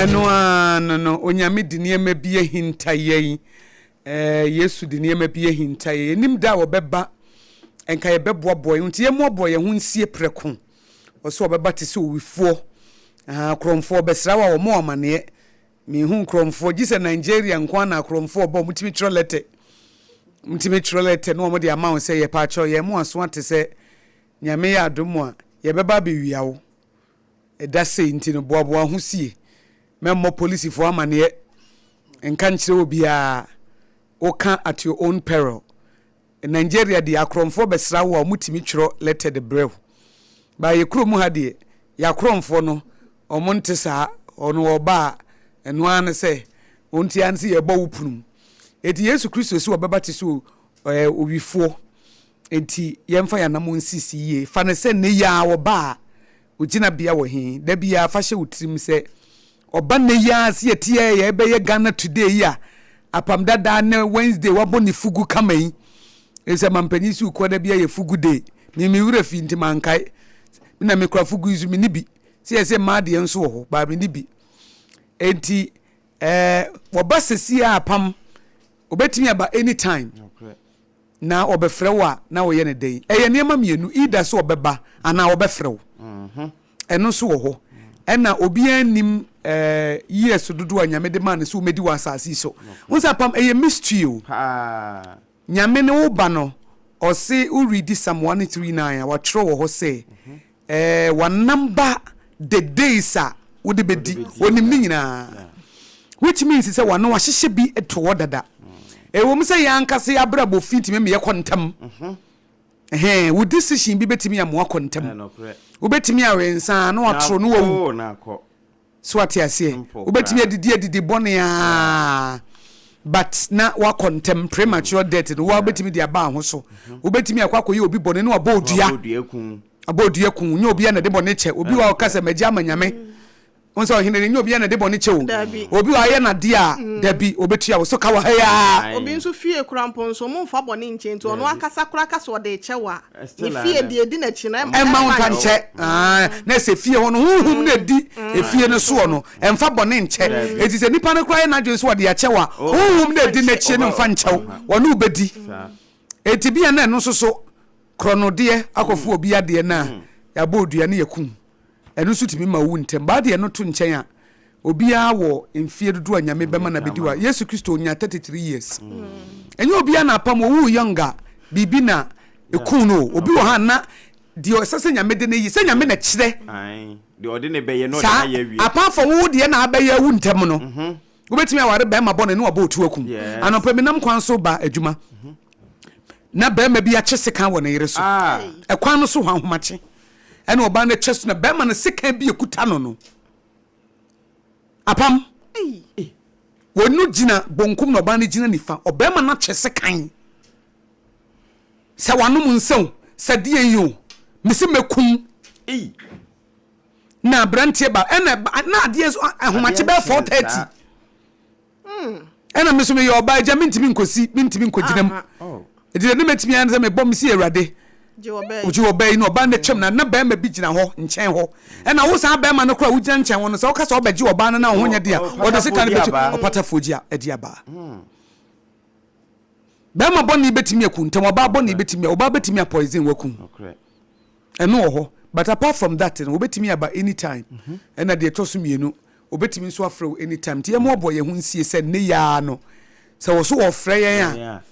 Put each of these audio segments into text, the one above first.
no onyame di niema bi ahinta yei Yesu di niema bi ahinta yei enim da obeba enka ye beboaboy nti ye moaboy ye ho nsie preko oso obeba te se owifuo kromfo besrawa wo mo amane mi hu kromfo gise Nigeria nkwa na kromfo obo mutimi trolete no mo de amount say ye pa cho ye mo aso ate se nyame ya adomo a ye beba be wiawo eda sei nti no boaboa ho sie memmo police for amane enka nkyere obi a oka at your own peril in Nigeria the akromfo besra wo mutimi twiro letter the brew ba ye kro mu ha de ya kromfo no omonte sa ono oba eno an se onti an se ye ba wupunu eti Yesu Kristo si obeba te so owifo enti yemfa ya namo nsisi ye fa ne se ne ya wo ba ugina bia wo he da bia fa hye wutrim se oba ne ya se etie ye be ye Ghana today ya Apam Dadaa ne Wednesday wabo ni fugu kamai ese mampanyi si ukwa da bia ye fugu day mi wura fi nti mankai na me kra fugu izu mi nibi se ma de enso ho ba mi nibi enti woba sesi apam obetimi aba anytime na obefrewa na wo ye ne dey eye niam mienu ida so obeba ana obefrew eno so wo ho ena obi anim years dodo anyame de man so medi wasasi so unsa pam eye mystery o nyame ne wo ba no o se u read Psalm 139 wa tro wo ho say one number the days a wo de bedi onim ni nyina which means say one wa hyehye bi eto dada wo mse yankase abrabo fintime me yekontam wo decision bi betimi am wakontam wo betimi awensa na watro no wo na akọ so ati ase wo betimi adidi bone a but na wakontam premature death no wo betimi dia ba ho so wo betimi akwakoye obi bone no abodua kun nyo obi na de bone che obi wa kasa magya amanyame onso ohinere nyo obi na de bone che obi wa ye na de a dabi obetua wo so ka wa ha ya obi nso fie krampo nso mo mfa bone nche nti ono akasa kura kasa o de che wa e fie de edi na chi na mount anche na se fie ho no hum na di e fie no so no emfa bone nche eti se nipa no kura na dwe so de ya che wa hum na di na chi no mfa nche wo no ubedi eti bia na no so kronode akofu obi ade na ya bodua na yakun enu sutimi ma wu ntem ba de no to nchen a obi a wo mfie dodo anyame bema na bediwa Yesu Kristo onya 33 years enye obi na apam wu younger bibi na ekun no obi wo ha na de osese nyame de ne yi se nyame na kire de ode ne beye no de na ya wie apam for wu de na abaye wu ntem no wo betimi aware be ma bone no oba otu akun anopaminam kwan so ba adwuma na be ma bi a kyeseka wo ne yire so ekwan no so hwanhomache ene oba na chesu na be ma na seka bi ekuta no apam wonu gina bonkum na oba na gina nifa oba ma na chese kan se wanum nsew se de yen misi mekum na brantie ba ene na ade ahomache be 430 ena miso me yo oba ja mintimi nkoginam edi ne metimi an se me bom si awrade uji obey no ba na twem na ba ma bi gina ho nchen ho ena wo san ba ma no kra wugina nchen ho no se wo kasa obaji oba na ho nya de a wo de se kan be opata foji a edi aba ba ma boni betimi akuntam oba boni betimi oba betimi poison wakun eno ho but apart from that no betimi aba anytime ena de toso mienu obetimi nso afrew anytime tie mo obo ye hu nsie se ne ya no se wo so ofre yen a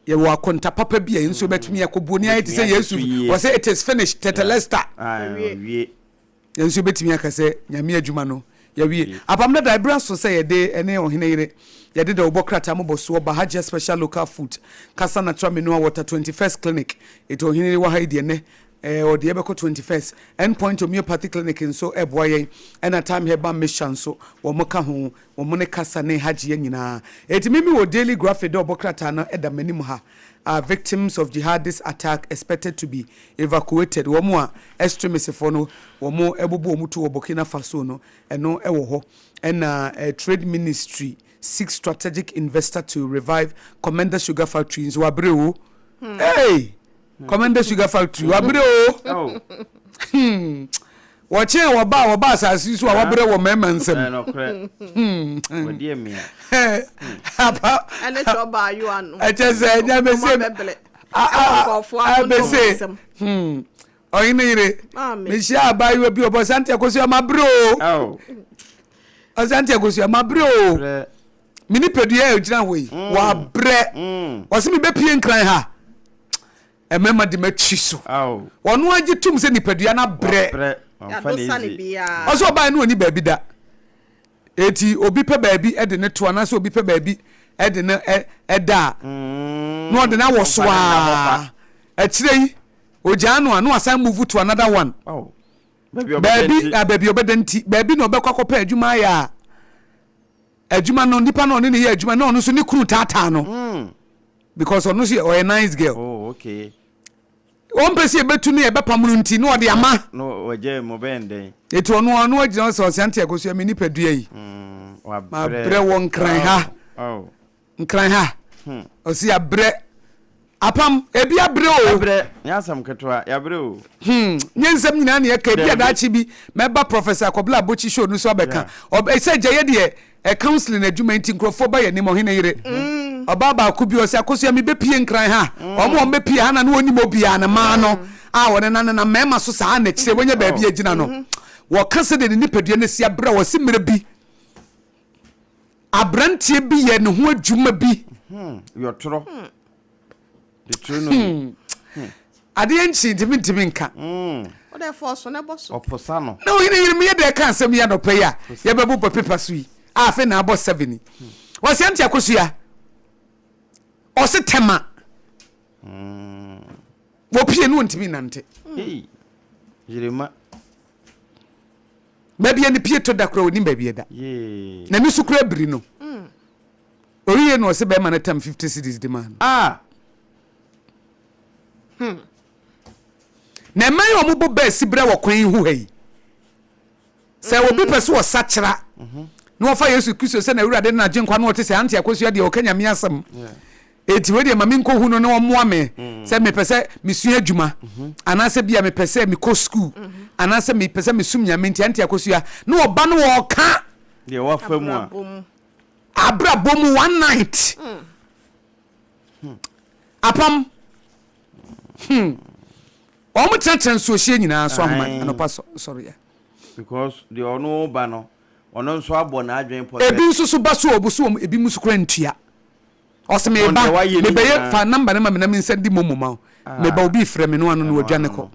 ye wa konta papa bia nso betumi yakoboni ayi say Yesu wo say it is finished tetelesta wie nso betumi akase nyame adwuma no ya wie Apam Dadaa Bra so say ye de ene Oheneyere ye de obokrata moboso Aboagye special local food kasa natural mineral water 21st clinic it Oheneyere wa haide ne or the Ebeko 21st endpoint homeopathic clinic nso eboye and time herbal mission so wo moka ho wo mone kasa ne hagye nyina etimimi wo daily graphic do obokrata na edamanim ha victims of jihadist attack expected to be evacuated wo mo a extremists for no wo mo ebobo omutu wo Burkina Faso no eno ewo ho and trade ministry seeks strategic investor to revive Commander Sugar Factories wabreo hey Commander Sugar Factory wabre o Watching our bar as you saw our brother or memons. No correct. Dear me. And it's your bar you are. I just said, never said, I say, Oheneyere, Michelle buy you a bio, but Santiago, my bro. Oh, Santiago, my bro. Mini pedie ujinawe wa bre wase me be pie nkran ha emema de machi so wonu agi tum se nipadua na bre ya do sane bia oso ba na oni baabi da eti obi pe baabi e de ne to na so obi pe baabi e de ne da no de na woso a e kire yi oja no anu asan move to another one baabi obedanti baabi no obekwakopa adwuma ya adwuma no nipa no ne ye adwuma no so ne kuru tata no because ono so a nice girl. Oh, okay. One person betu ne ebepam no nti no de ama no oje mo bende eti ono agina so sante Akosua me nipadua yi wa bre won kran ha nkran ha osi abre apam ebi abre o abre nyasam ketwa ya abre o nyensam nyina ne ka ebi adachi bi meba professor Kobla Bochi show no so obeka obese gye de counseling adwuma nti nkrofo ba ye ni Oheneyere obaba ku bi osi Akosua me bepie nkran ha omo bepie ha na no oni mo bia na ma no a wona na mema so saa na kire wonya ba bi agina no wo kase de ni padua na si abra wo si mere bi abrantie bi ye ne ho adwuma bi yo toro the true no ade enchi ntimi nka o de force na boso oposa no na Oheneyere me de kan asem ya no pe ya ye bebu paper so yi afi na abo 7 wo se anti Akosua o se tema wo pie no ntimi nante jirema mabia ni pie to da kro oni mabia da na ni sukura biri no oyiye no se be ma na tam 50 cedis de man na man yo mo bo ba sibra wo kwan hu hai se wo bi pese wo sachera no fa Yesu Kristo se na Awurade na gyenkwa no wote se anti Akosua de okanya me asem eti we de ma me nko hu no no mo ame se me pese misua adwuma ana se bia me pese me ko school ana se me pese me sum nyame nti anti Akosua no oba no wo ka de wa famu a abra bom one night apam omo tenten so hye nyina so ahoma anopa sorry because the ono ba no ono nso abo na adwen po ebi nso so ba so obuso ebi musu kra ntua oseme ba me beye fa number na me na me send momo ma me ba obi frɛ me no anu no wadwane ko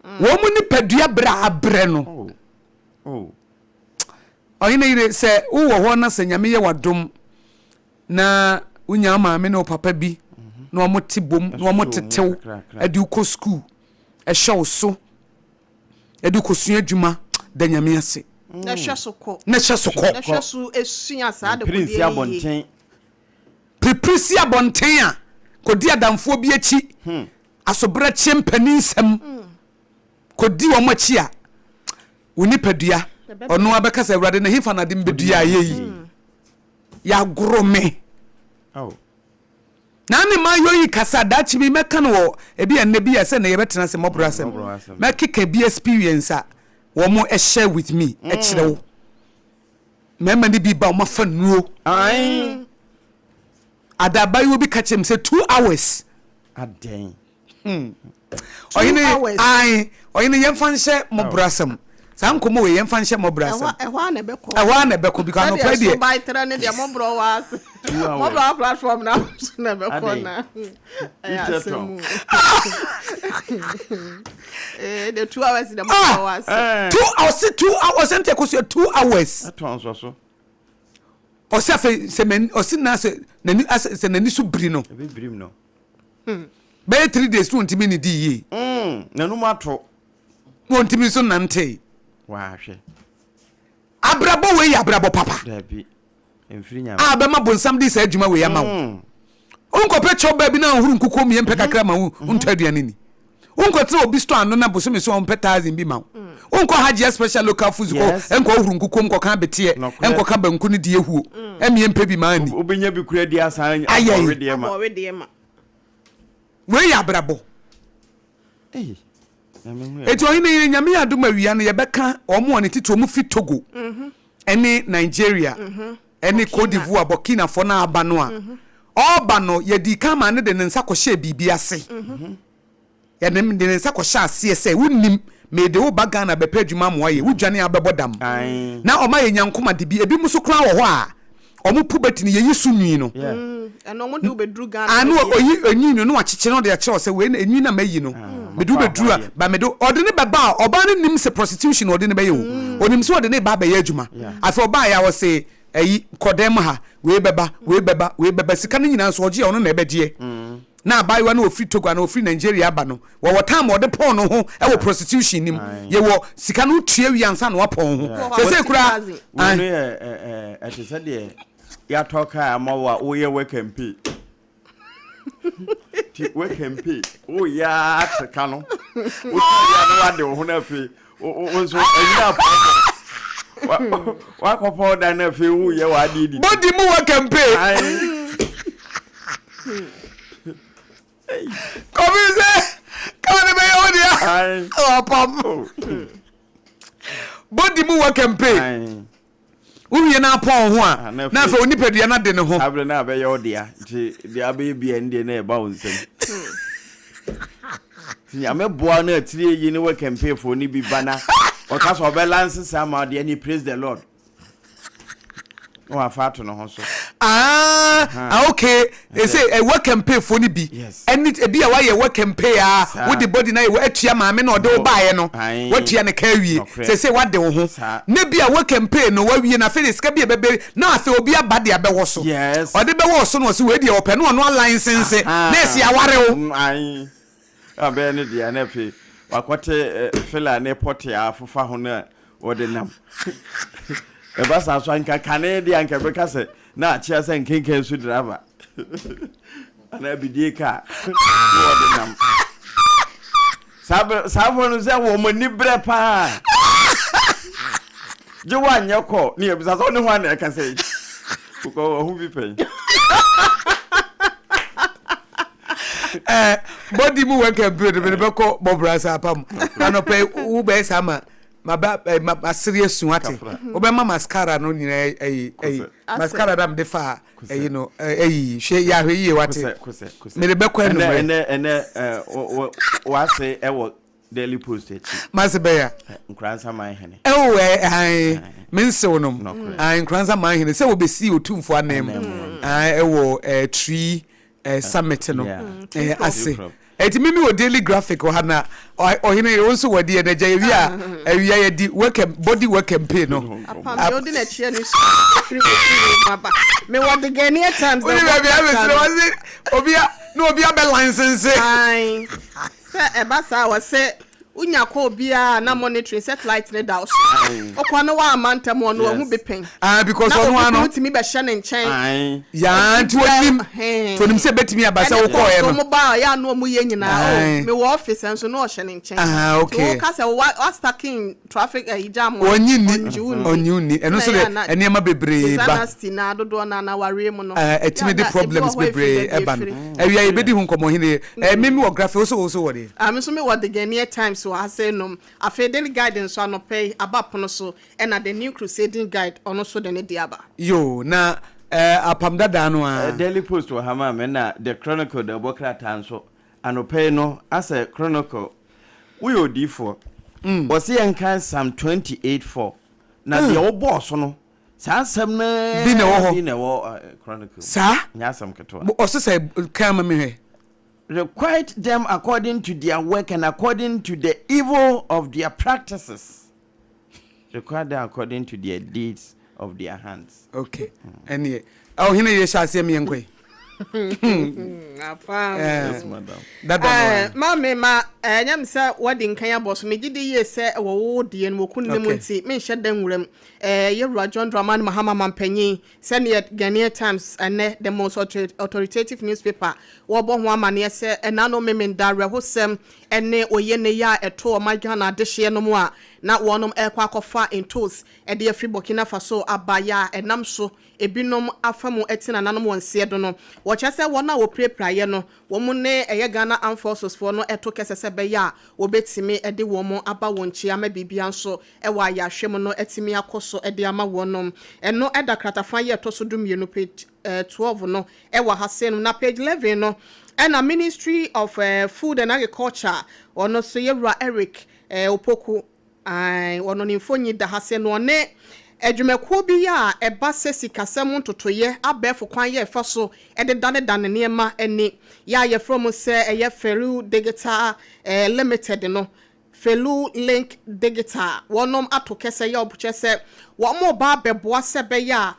wo mu ni padua bra abre no Oheneyere se wo ho na se nyame ye wadom na unya ma me no papa bi na omo tibom na omo tetew adi uko school e show so adi kosua adwuma da nyame ase na hwe soko na hwe so esua saa de prince abonten Preprince abonten a kodi adamfo bi achi asobra chempani nsam kodi wo machi a woni padua ono abekasa Awurade na hifa na de mbedua yeyi ya grome na ne ma yoyi kasa dachi bi meka no ebi enne bi ese na yebetena se mobrasem mekeka bi experience a wo mo share with me e kirewo mema ni bi ba mo fa nuo adabai will be catch him say 2 hours aden Oheneyere yemfa nche mobrasem sam komo we yemfa nche mobrasem ehwa na beko because no play there buy tera ne dia mobro was mobro platform na beko na the 2 hours in the mobro was 2 hours ente Akosua 2 hours atonso o se afa semen o se na se nani so biri no e birim no be 3 days to ntimi ni di yi nanu mato ntimi so nante wa hwe abrabo we ya abrabo papa da bi emfiri nya be ma bonsam di sa adwuma we ya ma wo onko pe cho ba bi na huru nkuko mi empe kakra ma wo nto aduane ni onko tre obi store anu na boso me so on pe 1000 bi ma wo onko haje special local foods ko enko huru nkuko nko kan betie enko ka banku ni di ehuo emi empe bi ma ni obenya bi kura di asan already ma already ma we ya abrabo Eto Oheneyere nyame adom awia no yebeka omo ne tito mu fi Togo ene Nigeria ene Cote d'Ivoire Burkina Faso na aba no a oba no yedi kama ne de nsa kohye bibi ase ya ne de nsa kohye ase se wunnim me de wo baga na bepa adwuma moye wudwane abebodam na oma ye nyankoma de bi ebi muso kra wo ho a omo pubeti ne yeyi sunwi no eno mo de obedru Ghana anu oyi enyi no akyeche no de ya kye se we enyi na mayi no me do bedru a ba me do ode ne beba oba ne nim se prostitution ode ne be ye o onim se ode ne ba ba ye adwuma afi oba ya wo se eyi kodem ha we beba sika no nyina so oje ono na ebedie na abayiwa na ofri Togo na ofri Nigeria aba no wo time ode pon no ho e wo prostitution nim ye wo sika no tue wi ansa na wapon ho se kura no ate se de ya toka amawa wo ye work and pay ti work and pay o ya ataka no o ya no wade ho na fe o so anya wa kopo da na fe wo ye wa di body mu work and pay come be yo dia Apam body mu work and pay uwie na pon ho a na fa onipadua na de ne ho abre na be yo dia nti dia be bia ndie na e ba wonsem tinya me boa na atire yi ne work and pay for ni bi bana o ka so be lance sama de ni praise the Lord o afato no ho so okay they say a work and pay for ni bi and it be a why work and pay with the body na you atua maame na ode wo baaye no watua ne ka wie say what de wo ho na bi a work and pay no wa wie na fe sika bi bebe na afi obi abade abewo so ode be wo so no se we de open no license na esi aware wo abe ne dia na fe wakote fila ne poti afufa ho na ode nam e ba sa so anka Canada anka be ka se na chia se nkenken su driver ana bidie ka ode nam sabo no ze wo mani bre pa je wa nyeko ni e bisa so ne ho ana e ka se ko hu bi pen body mu work and pay me be ko bobrasa Apam anope wo be sama ma serious wate obema mascara no nyina mascara dam de fa you know hwe ya hwe ye wate me de be kwa no ene wa say e wo daily post Masebeya nkransa man hene mense wonom nkransa man hene se wo be si otumfo anem e wo tree summit no ase eti mimi wo daily graphic o hana Oheneyere wonso wadi na gya ewia ye di work body work and pay no Apam yo di na chia ni free baba me wo the Ghanaian times we be obia no obia be license ai se e ba sa wo se unya ko bia na monitoring satellite ne da so okwa no wa amanta mo no hu bepen because ono ano timi be hye ne nchen ya tonim se betimi abasa wo ko ye no mo ba ya no mu ye nyina me wo office enso no hye ne nchen okay so ka se wa stacking traffic jam onyuni eno so ene ma bebre ba sanasti na dodo na ware mu no etimi de problems bebre eba no awia ye bedi hu nkomo hine mimi wo graphic so wo de me so me wo the Ghanaian times so I say no afi daily guidance so no pay abapono so and the new crusading guide ono so de ne diaba yo na Apam Dadaa no daily post wa hama me na the chronicle the bokra tanso anope no as a chronicle we odifo was here kan Psalm 28:4 na the obo so no sa asem na bi na wo chronicle sa nya asem keto o so say kan ma me he requite them according to their work and according to the evil of their practices. Requite them according to their deeds of their hands. Okay. And Oheneyere shall say me nkwe. Apam. Yes, madam. Mama ma nyam se wadi nkan ya boss me gidi ye se wo die no kunnem nti me hye dan wuram Yewura John Dramani Mahama Mampanyin se ne Ghanaian Times and the most authoritative newspaper wo bo ho amane se enano memenda rehosem ene oye ne ya eto o magana de hye no mu a na wonom ekwa kofa entos e de afri Burkina Faso abaya enam so ebinom afamu etina nanom wonse do no wo chese wona wo prepraye no wo mu ne eye Ghana Armed Forces for no eto kesese be ya wo betimi e de wo mo aba wonchi ama bibia nso e wa ya hwem no etimi akoso e de ama wonom eno eda kratafan ye to so dum ye no page 12 no e wa hasen na page 11 no and a Ministry of Food and Agriculture ono so yewra Eric opoku ono nimfonyi da hase no ne adwumako bi ya eba sesi kasem ntotoye abefo kwan ye fa so de dane niema ani ya ye from se eye Felu Digital Limited no Felu Link Digital wonom atokese ye obuchese wo mo ba beboa se be ya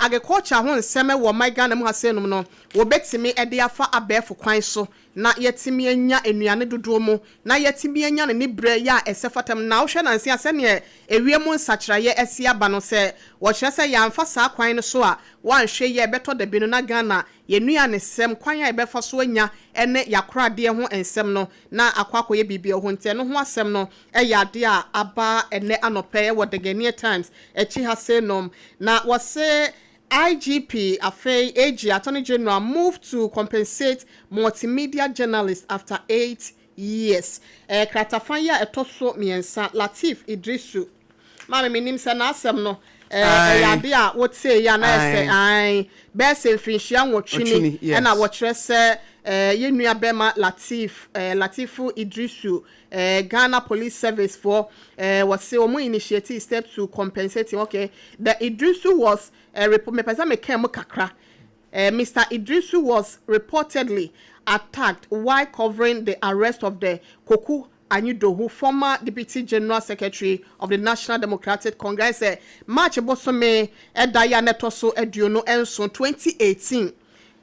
agriculture ho nseme wo my Ghana mu hasenum no wo betimi e de afa abefo kwan so na yetimi anya enuane dodo mu na yetimi anya ne bre ya esefatam na wo hwe na nse asene ewiemu nsachiraye esi aba no se wo hwe se ya mfa saa kwan no so a wan hwe ye beto da binu na Ghana yenuane sem kwan ya ebefa so anya ene yakora de ho ensem no na akwakoye bibia ho nte no ho asem no ya de a aba ene anope wo the Ghanaian Times echi hasenom na wo se IGP Afei AG Attorney General moved to compensate multimedia journalists after 8 years. Kratafanya etoso miensa Latif Idrisu. Mama minim se na asem no yade a what say ya na say ai be se finhia nwotwini e na wo kire se yenua bema Latifu Idrisu Ghana Police Service for was say omo initiative steps to compensate. Okay, the Idrisu was Mr. Idrisu was reportedly attacked while covering the arrest of the Koku Anyudohu, former Deputy General Secretary of the National Democratic Congress. March Bosome Edaya Netoso Eduno Enso 2018.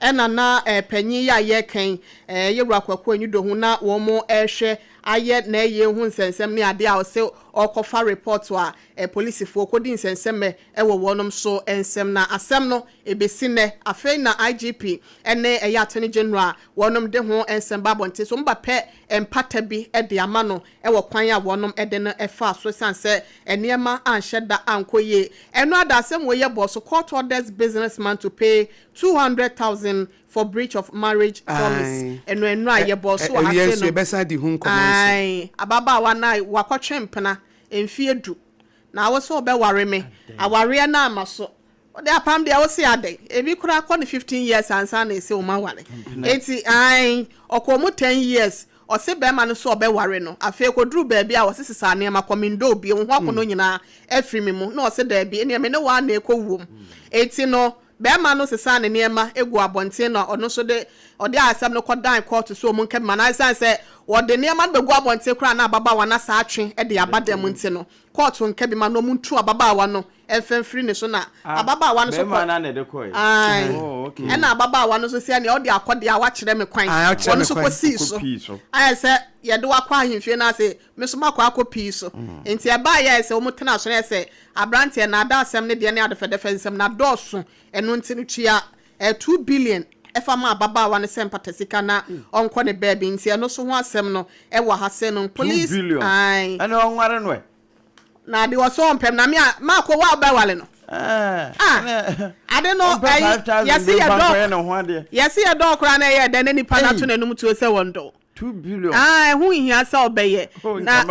Na penyi ya ye kan yewura kwakwa Anyudohu na wo mo ehwe aye na ye hu nsensem ne ade a o se okofa report wa police fo kodi nsensem wo wonom so ensem na asem no ebesine afei na IGP ene Attorney General wonom de ho ensem babonte so mbape empata bi de ama no wo kwan a wonom de no efa so sanse eniema anhyeda ankoye eno adasem wo ye boss court orders businessman to pay 200,000 for breach of marriage promise eno aye boss wa hase no besa di hun komansi ai ababa wa na wakotwe mpena emfie du na wo so be ware me aware na amaso ode apam de wo se ade ebi kura akọ 15 years ansa na ese o ma ware eti ai okomu 10 years o se be ma no so be ware no afi ko duru ba bia wo se sisa ne ma komindo bi ho akono nyina afiri mu na o se da bi ene me ne wa na ekowum eti no Bema no sesa ne niema egu abonten na ono so de ode asem no kodan court so mu nke mana san se ode niema no begu abonten kra na ababa wa na sa atwe e de abadam nti no court nke bi ma no mu ntu ababa wa no efemfiri ne so na ababa wa no so bema na ne de koy okay e na ababa wa no so se ne ode akode a wa kire me kwan ono so kosi so ai se ye de wa kwa ahemfie na se me so makwa akopi so enti aba ya se o mu tena so na se abrante na ada asem ne de ne adefedefe nsem na doso eno ntinu tua 2 billion efama ababa wa ne sempatesika na onko ne baby nti eno so ho asem no e wa hase no police ai eno onware no na de wo so ompem na me makwa wa ba wale no I don't know yesi ya do kra na ye de ne nipa na to nanum to se wondo 2 billion hu hia sa obeye na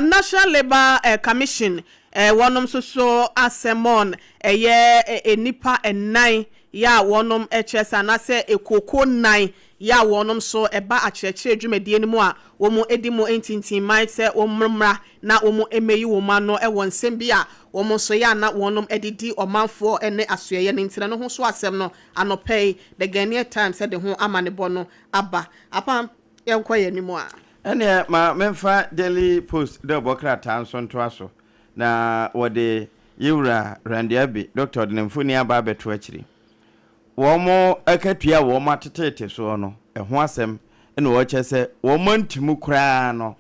National Labour Commission wonom so asemon eye enipa enan ya wonom echesa na se ekoko nan ya wonom so eba akyerɛkyerɛ dwumadie ne mu a womo edimo entintin mai se ommra na womo emeyi woma no ɛwɔ nsɛm bi a womo so ya na wonom edidi ɔmanfo ene asoyɛ ne ntina no ho so asɛm no anɔpɛi the Ghanaian Times de ho amanebɔ no aba apam yɛnkɔ yɛ nimu a ene ma memfa Daily Post de bokra tan so nto aso na wode yewura randiabe Dr. Denemfoni aba beto akiri womo akatua womo atetete so no ho asem ene wo kyese womo antimu kra no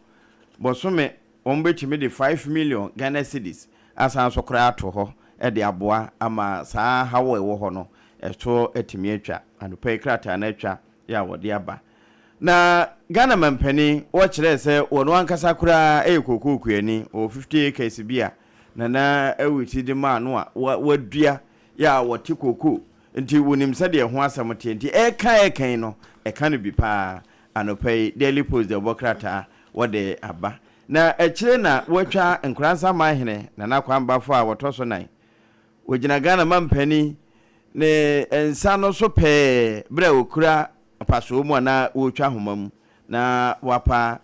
bosome womo betimi de 5 million Ghana cedis asan so kra ato ho e de aboa ama saa hawo ewo ho no eto etimi atwa anupai krata na atwa ya wode aba na Ghana mampani watch say one one kasakura koku kuani o 50 acres bia na ewiti de ma no a wadua ya wati koku nti wonim se de ho asamte nti ekan no eka no bi pa anopai Daily Post de bokrata wode aba na ekire na watwa nkransa mahene na kwambafo a wotoso nan wogina Ghana mampani ne ensa no so pe bra okura paso mu na wotwa homam na wapa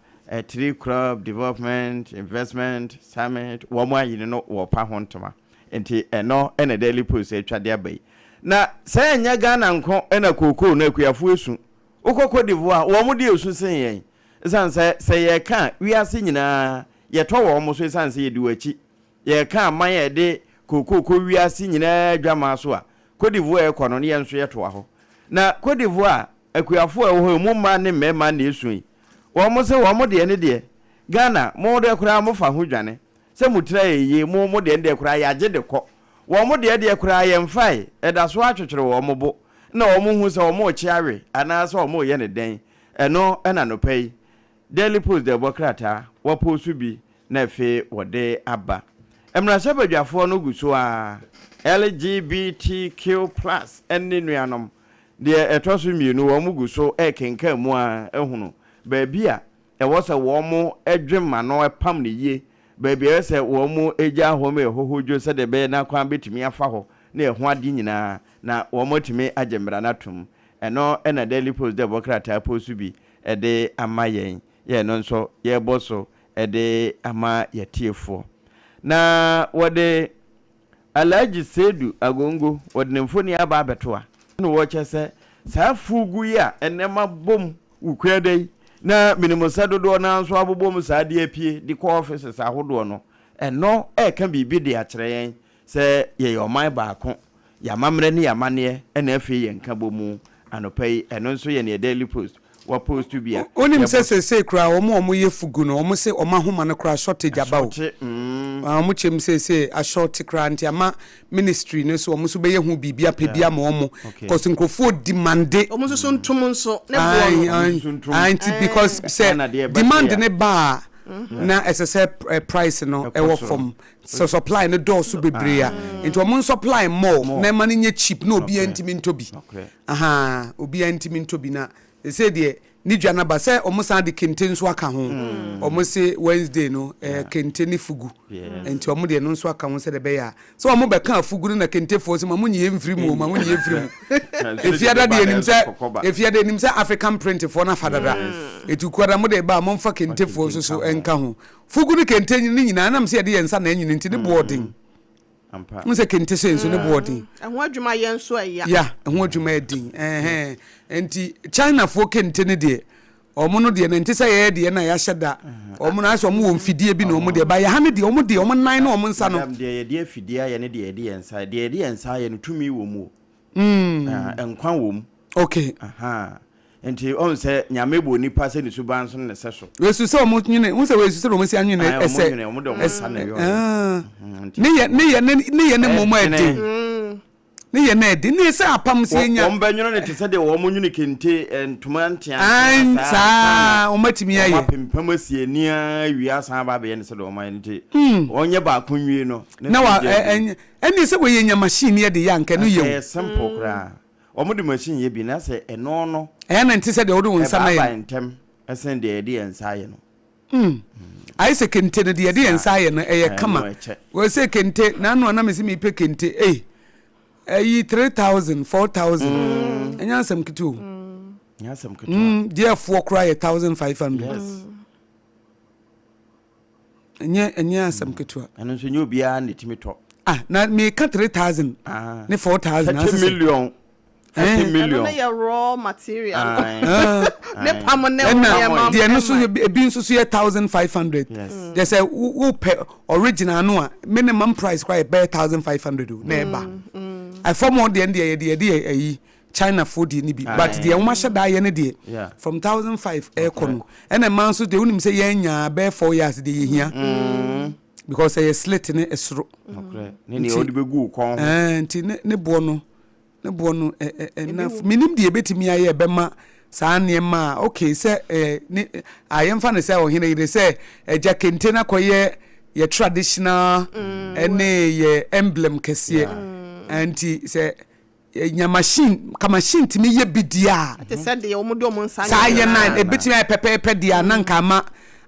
tree crop development investment summit womo ayine no wopa hontoma enti eno ene Daily Post etwa de abai na say nya Ghana nko ena koko na akuafo esu ukoko divoa womo de esu sen yen isan say ye ka wiase nyina ye to womo so isan say ye diwachi ye ka man ye de koko ko wiase nyina dwama so a kodivoa e kono ne ye nso ye to aho na kodivoa akuafo e ho mu ma ne mema na esu yi womo se womo de ne de Ghana mo de kura mo fa ho dwane se mutra ye mo de kura ya je de ko womo de kura ye mfai eda so atwetwere womo bo na womo hu se womo chiawe ana se womo ye ne den eno ena no pay Daily Post de bokrata wo postu bi na fe wode aba emra se badwafo no guso a LGBTQ+ enne nuanom de etoso mienu womo guso kenkan mu a ehunu baabi a ewo se womo edwema no epam ne yie baabi ese womo eja home hohojo se de be na kwan betimi afa ho na eho ade nyina na womo timi agembra na tum eno ena Daily Post de bokrata postu bi ede amayen ye no nso ye boso ede ama yetiefo na wode Alhaji Sedu Agongo wode mfoni aba abetoa no wo chese sa fugu ya enema bom ukwedei na minimum dodo na nso abobom sa de apie di ko offices ahodo no eno eka bibi de akere yen se ye yoman baako ya mamre ne ya mane ena afi ye nka bomu anopai eno nso ye ne Daily Post wa post to bia onim se kra omo ye fugu no omo se oma homa no kra shortage aba o omo chem se a short kra nti ama ministry no so omo so be ye hu bibia pebia ma omo cause nkofo demand omo so ntum nso ne bo anti because say demand ne ba na ss price no e wo from so supply no door so bebrea into omo supply more na ma nye cheap no obi antimi ntobi obi antimi ntobi na say de ni dwana ba say omusan de kente nso aka ho omo say Wednesday no kente ni fugu enti omo de no nso aka ho say de be ya so omo be kan fugu na kente fo so mamu nyi emfiri mu mamu nyi emfiri mu efiada de enim say African print for na fadada etukwada mo de ba mo mfa kente fo so enka ho fugu ni kente ni nyina na mse de yensa na enyini nti ne boarding ampa nse kente senso ne boarding ho adwuma ye nso aya ya ho adwuma edin enti China fo kente ne de omo no de na nti say ye de na ya hyeda omo na so omo wo mfidie bi na omo de ba ya ha ne de omo nan na omo nsa no de ye de afidie ye ne de yensa de yensa ye no tumi wo mu enkwan wo mu okay enti on se nyamebo nipa se ni suban so ne se so wesu se omo nwene un se wesu se omo si anwene ese omo de omo sa na yo ne ye ne momo edi ne ye na edi ne se apam se nya omo banwene ne te se de omo nwene kente entuma ntia sa omo timi aye omo pempam asienia wia san ba be ne se de omo enti onye ba konwie no na wa eni se we ye nya machine ye de yanka no ye simple kra omo de machine ye bi na se eno no na nti se de wo nsa na ye ntem esen de ensa ye no ai se kente de ensa ye no eye kama we se kente na no na mesi mi pe kente ayi 3000 4000 enya sam kitu dia fo kra ye 1500 enya sam kitu eno so nyo bia na timi to na me ka 3000 ne 4000 na 30 million 30 million na ya raw material ne pamone de no so ebi nso so 1500 they say who pay original no minimum price quite be 1500 na eba I form on the end China food ni bi but the uma shada ye ne de from 1005 aircon and a man so de unim say yenya be 4 years de hia because I slit in esro okay ni odi begu kon nti ne bo no enough minim de betimi aye be ma saa nneɛma okay sɛ ni ayemfa ne sɛ Oheneyere sɛ eja kente na koye ye traditional ene ye emblem kɛseɛ anti sɛ nya machine ka machine timi ye bidia te sɛ de omo do omo nsa saa ye na ebitimi pepepe dia na nka ma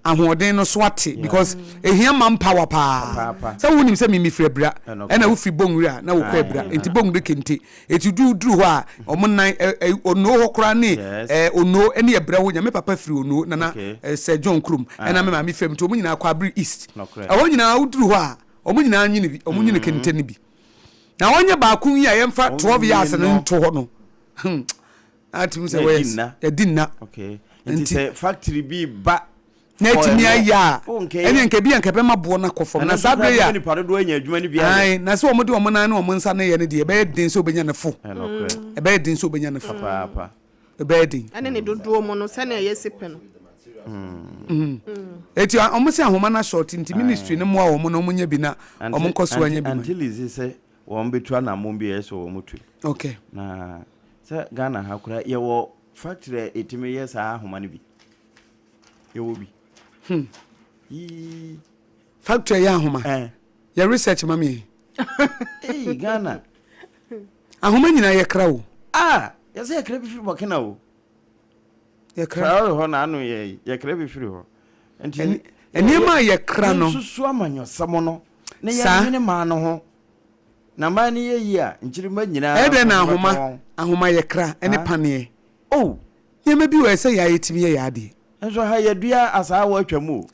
ahoden no so ate because ehia man power pa sɛ wonim sɛ mimi frabra ɛna wo fri bongura na wo kwabra enti bongure kente eti duru ho a omo nan ono ho kora ne ono ene ebra ho nya me papa fri ono na sɛ John Krum ɛna me ma me fam to omo nyina akwa Abri East awo nyina wo duru ho a omo nyina nyine bi omo nyine kente ne bi na wonye ba kun yi a yemfa 12 years no nto ho no atum sɛ we dinna okay enti sɛ factory bi ba netimi aya ene nke bia nke be mabo na kofom na sabre ya ai na so omo de omo nan na omo nsa na ye ne de e be din so obenya ne fo e be din so obenya ne fo papa e be din ane ne dodo omo no se na ye sipe no eti omo se ahoma na short inti ministry ne mo a omo no omo nya bi na omo nkoso anya bi until is say wo mbetu na mo bi yeso wo mutu okay na se Ghana ha kura ye wo factory etimi yes ahoma ne bi ye wo bi factory ya ahoma ya research mami Ghana ahoma nyina ye kra wo ya se ye kra bi firi Burkina wo ye kra ho na anu ye kra bi firi ho enti enema ye kra no susu amanyo samo no ne ya hene ma no ho na ma ne ye yi a nchirima nyina ede na ahoma ye kra ene pane ye ma bi we se ya yetimi ye ya ade enso ha ye dua asa wa atwamu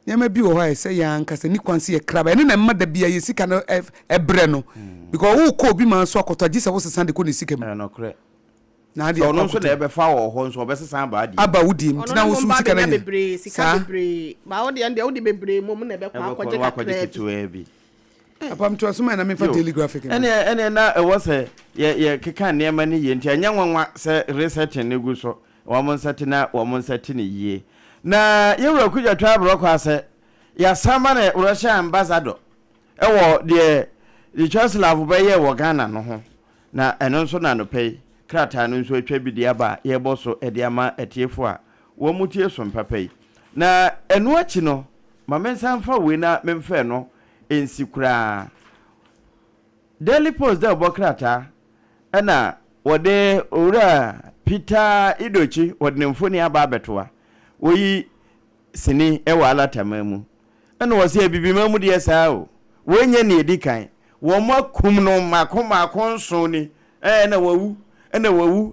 nyama bi wo ha sɛ ya nkasa ni kwanse ye kraba ene na mmada bia ye sika no ebre no because wo ko bi man so akotagye sɛ wo sesa de ko ne sika mu no kre na ade ono so na ebe fa wo ho nso obesesa ba ade aba wudi mtina wo su sika na bebre sika bebre ba wo de ande wo de bebre mom na ebe kwa akogye kakra bi apam to asuma na me fa daily graphic ene na wo se ye keka ne ma ne ye ntia nya nwanwa se research ne gu so wamon sati ne yie na yewura kuja twabro kwa se ya sama na Russia ambassador ewo de Chancellor be ye wo Ghana no ho na eno nso na no pay krata no nso atwa bi dia ba ye boso e dia ma etiefo a wo mutie so mpapai na eno achi no ma mensan fa we na memfa no ensikura Daily Post da bokrata na wode ora Peter Idochi wode mfoni aba abetoa oyi sini ewa alatamamu ena wose bibimamu de saa o wonye ne edikan wo makum no makonso ni na wawu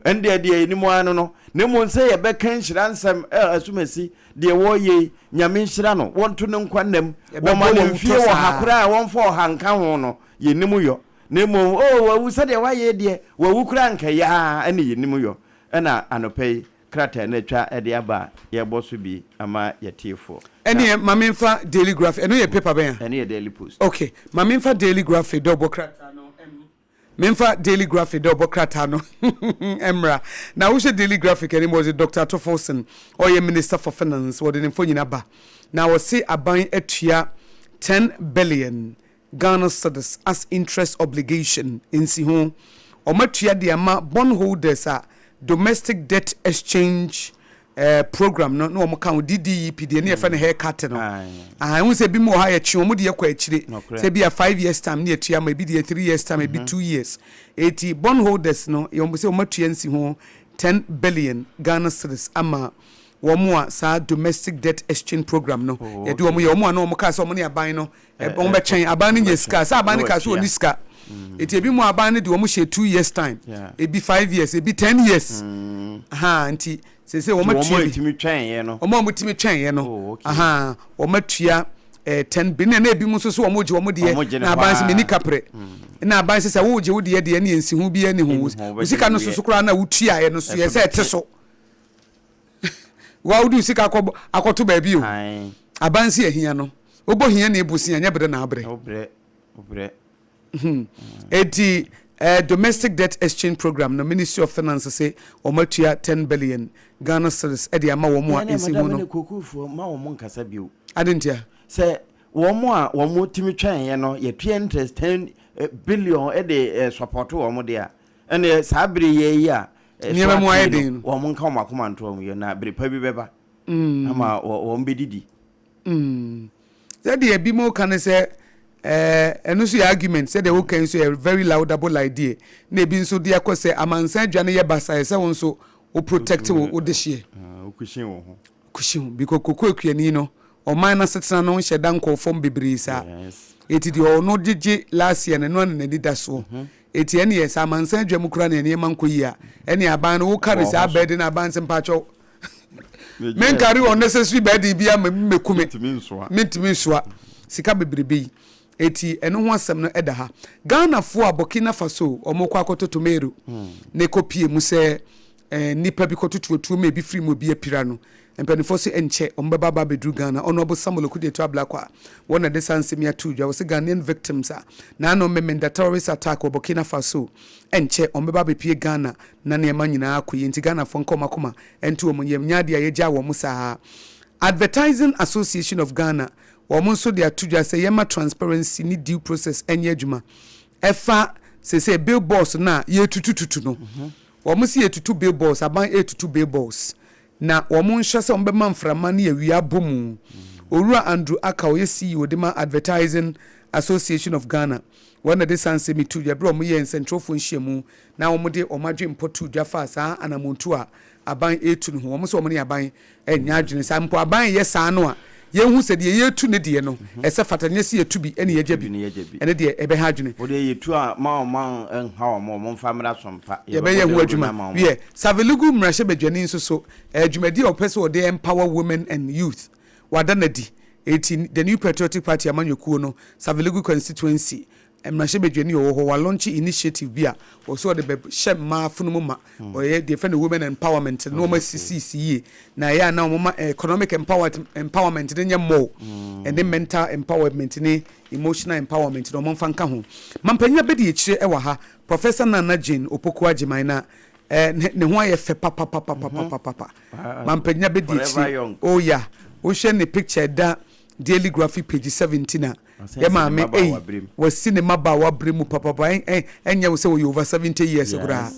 ende de ni mo anu no ne mo nse ye beka nhira nsam asumasi de wo ye nyame nhira no wonto ne nkwanam wo ma ne mfie wo hakura won fo hanka ho no ye nimu yo ne mo wawu se de wa ye de wawu kura nka ya ene ye nimu yo ena anopei krata na twa ede aba ye boso bi ama yetifo ene mamemfa daily graphic eno ye paper ben ene ye Daily Post okay mamemfa daily graphic double krata no memfa daily graphic double krata no emra na wo she daily graphic ene was Dr. Tofosen or ye Minister for Finance what the info nyina ba na wo se aban atua 10 billion Ghana cedis as interest obligation insi ho o matua de ama bondholders a domestic debt exchange program no mo kan DDEP de ne fa ne haircut no hu se bi mo ha ye chi mo de ye kwa achire se bi a 5 years time ne atua ma bi de 3 years time bi 2 years 80 bondholders no ye mo se o matua nsi ho 10 billion Ghana cedis ama wo mo a sa domestic debt exchange program no ye de wo mo ye wo mo na wo ka se wo mo ne aban no wo be chen aban ne yeska sa aban ne ka so oni ska eti ebi mu aban ne de wo mo she 2 years time ebi 5 years ebi 10 years nti se wo matua timi twen ye no wo mo timi twen ye no wo matua 10 bi na ebi mu so wo mo je wo mo de na aban se meni kapre na aban se wo je wo de ne ensi hu bi ani hu usika no so kura na wo tua ye no so ye se te so wa udu sika akoto ba bi o aban se ahia no obo hia na ebusia nya bede na abre obre eti domestic debt exchange program no Ministry of Finance say o matua 10 billion Ghana cedis e de ama wo mo a ensi hu no kokufu ma wo mo nkasa bio adentia se wo mo a wo mo timi twen ye no ye tua interest 10 billion e de support wo mo de a ene sa bere ye yi a Niema mo ayedin. Wo mon ka mo akoma nto mo ye na brepa bi beba. Ama wo mbedidi. Said the ebi mo kan say eno so argument said the can so a very laudable idea. Na ebi nso de akose amansan dwane ye basa say won so o protect wo de hye. O kushin wo ho. Kushin because kokuakuani no o man na setena no hye dan kofom bebre sa. Yes. Eti de o no gege last year no na dida so. Eti ene yes amansan dwamukura na ene man koyi a ene aban no wo carry say abed na aban sempacho. Men carry unnecessary bed bia mekume mentimi soa sika bebrebe eti eno ho asem no eda ha Ghana fo Burkina Faso omokwa akototo meru ne kopie mu se nipa bi kototo me bi free mu bi apira no empanifo se enche ombeba ba bedru Ghana ono obo Samuel Kudeto Ablakwa wona de sansem ya tudwa wo se Ghanaian victims a na no memenda terrorist attack o Burkina Faso enche ombeba be pie Ghana na ne ma nyina akoyi nti Ghana fo nkoma enti wo nyem nyaade ayeja wo musa Advertising Association of Ghana wo nso de atudwa se yema transparency ni due process enye adwuma efa se billboards na ye tutututu no wo musi ye tutu billboards aban e tutu billboards na womo nhwe se ombema mframa na yawi abomu Orua Andrew Aka oye CEO de ma Advertising Association of Ghana wona de sanse mitu ya bro mo ye nsentrofo nhyiamu na womo de omadwe mpotu dwa fa saa anamontu a aban etu no womo so womo ne aban enya adwene sa mpo aban ye saa no a ye hu se de ye tu ne de no ese fatanye se yetu bi ene ye gyabi ene de ebe ha adwene o de yetu a ma enha o mo famra sompa ye be ye hu adwuma ye Savelugu mrahye badwani nso so adwumadi o pese o de empower women and youth wadanadi 18 the new patriotic party amanyokuo no Savelugu constituency mrahye badwani o ho wa launch initiative bia o so de be hye ma funum ma o ye defend women empowerment no ma CCCE na ya na mo economic empowerment ne nyemo and the mental empowerment ne emotional empowerment no mo fanka ho mampanya be de ekire e wa ha Professor Nana Jane Opokuagye na ne ho aye fe papa mampanya be de ekire oh yeah wo hwe ne picture da Daily Graphic page 17 ya maame was cinema ba wa bremu papa enya wo se wo over 70 years ogura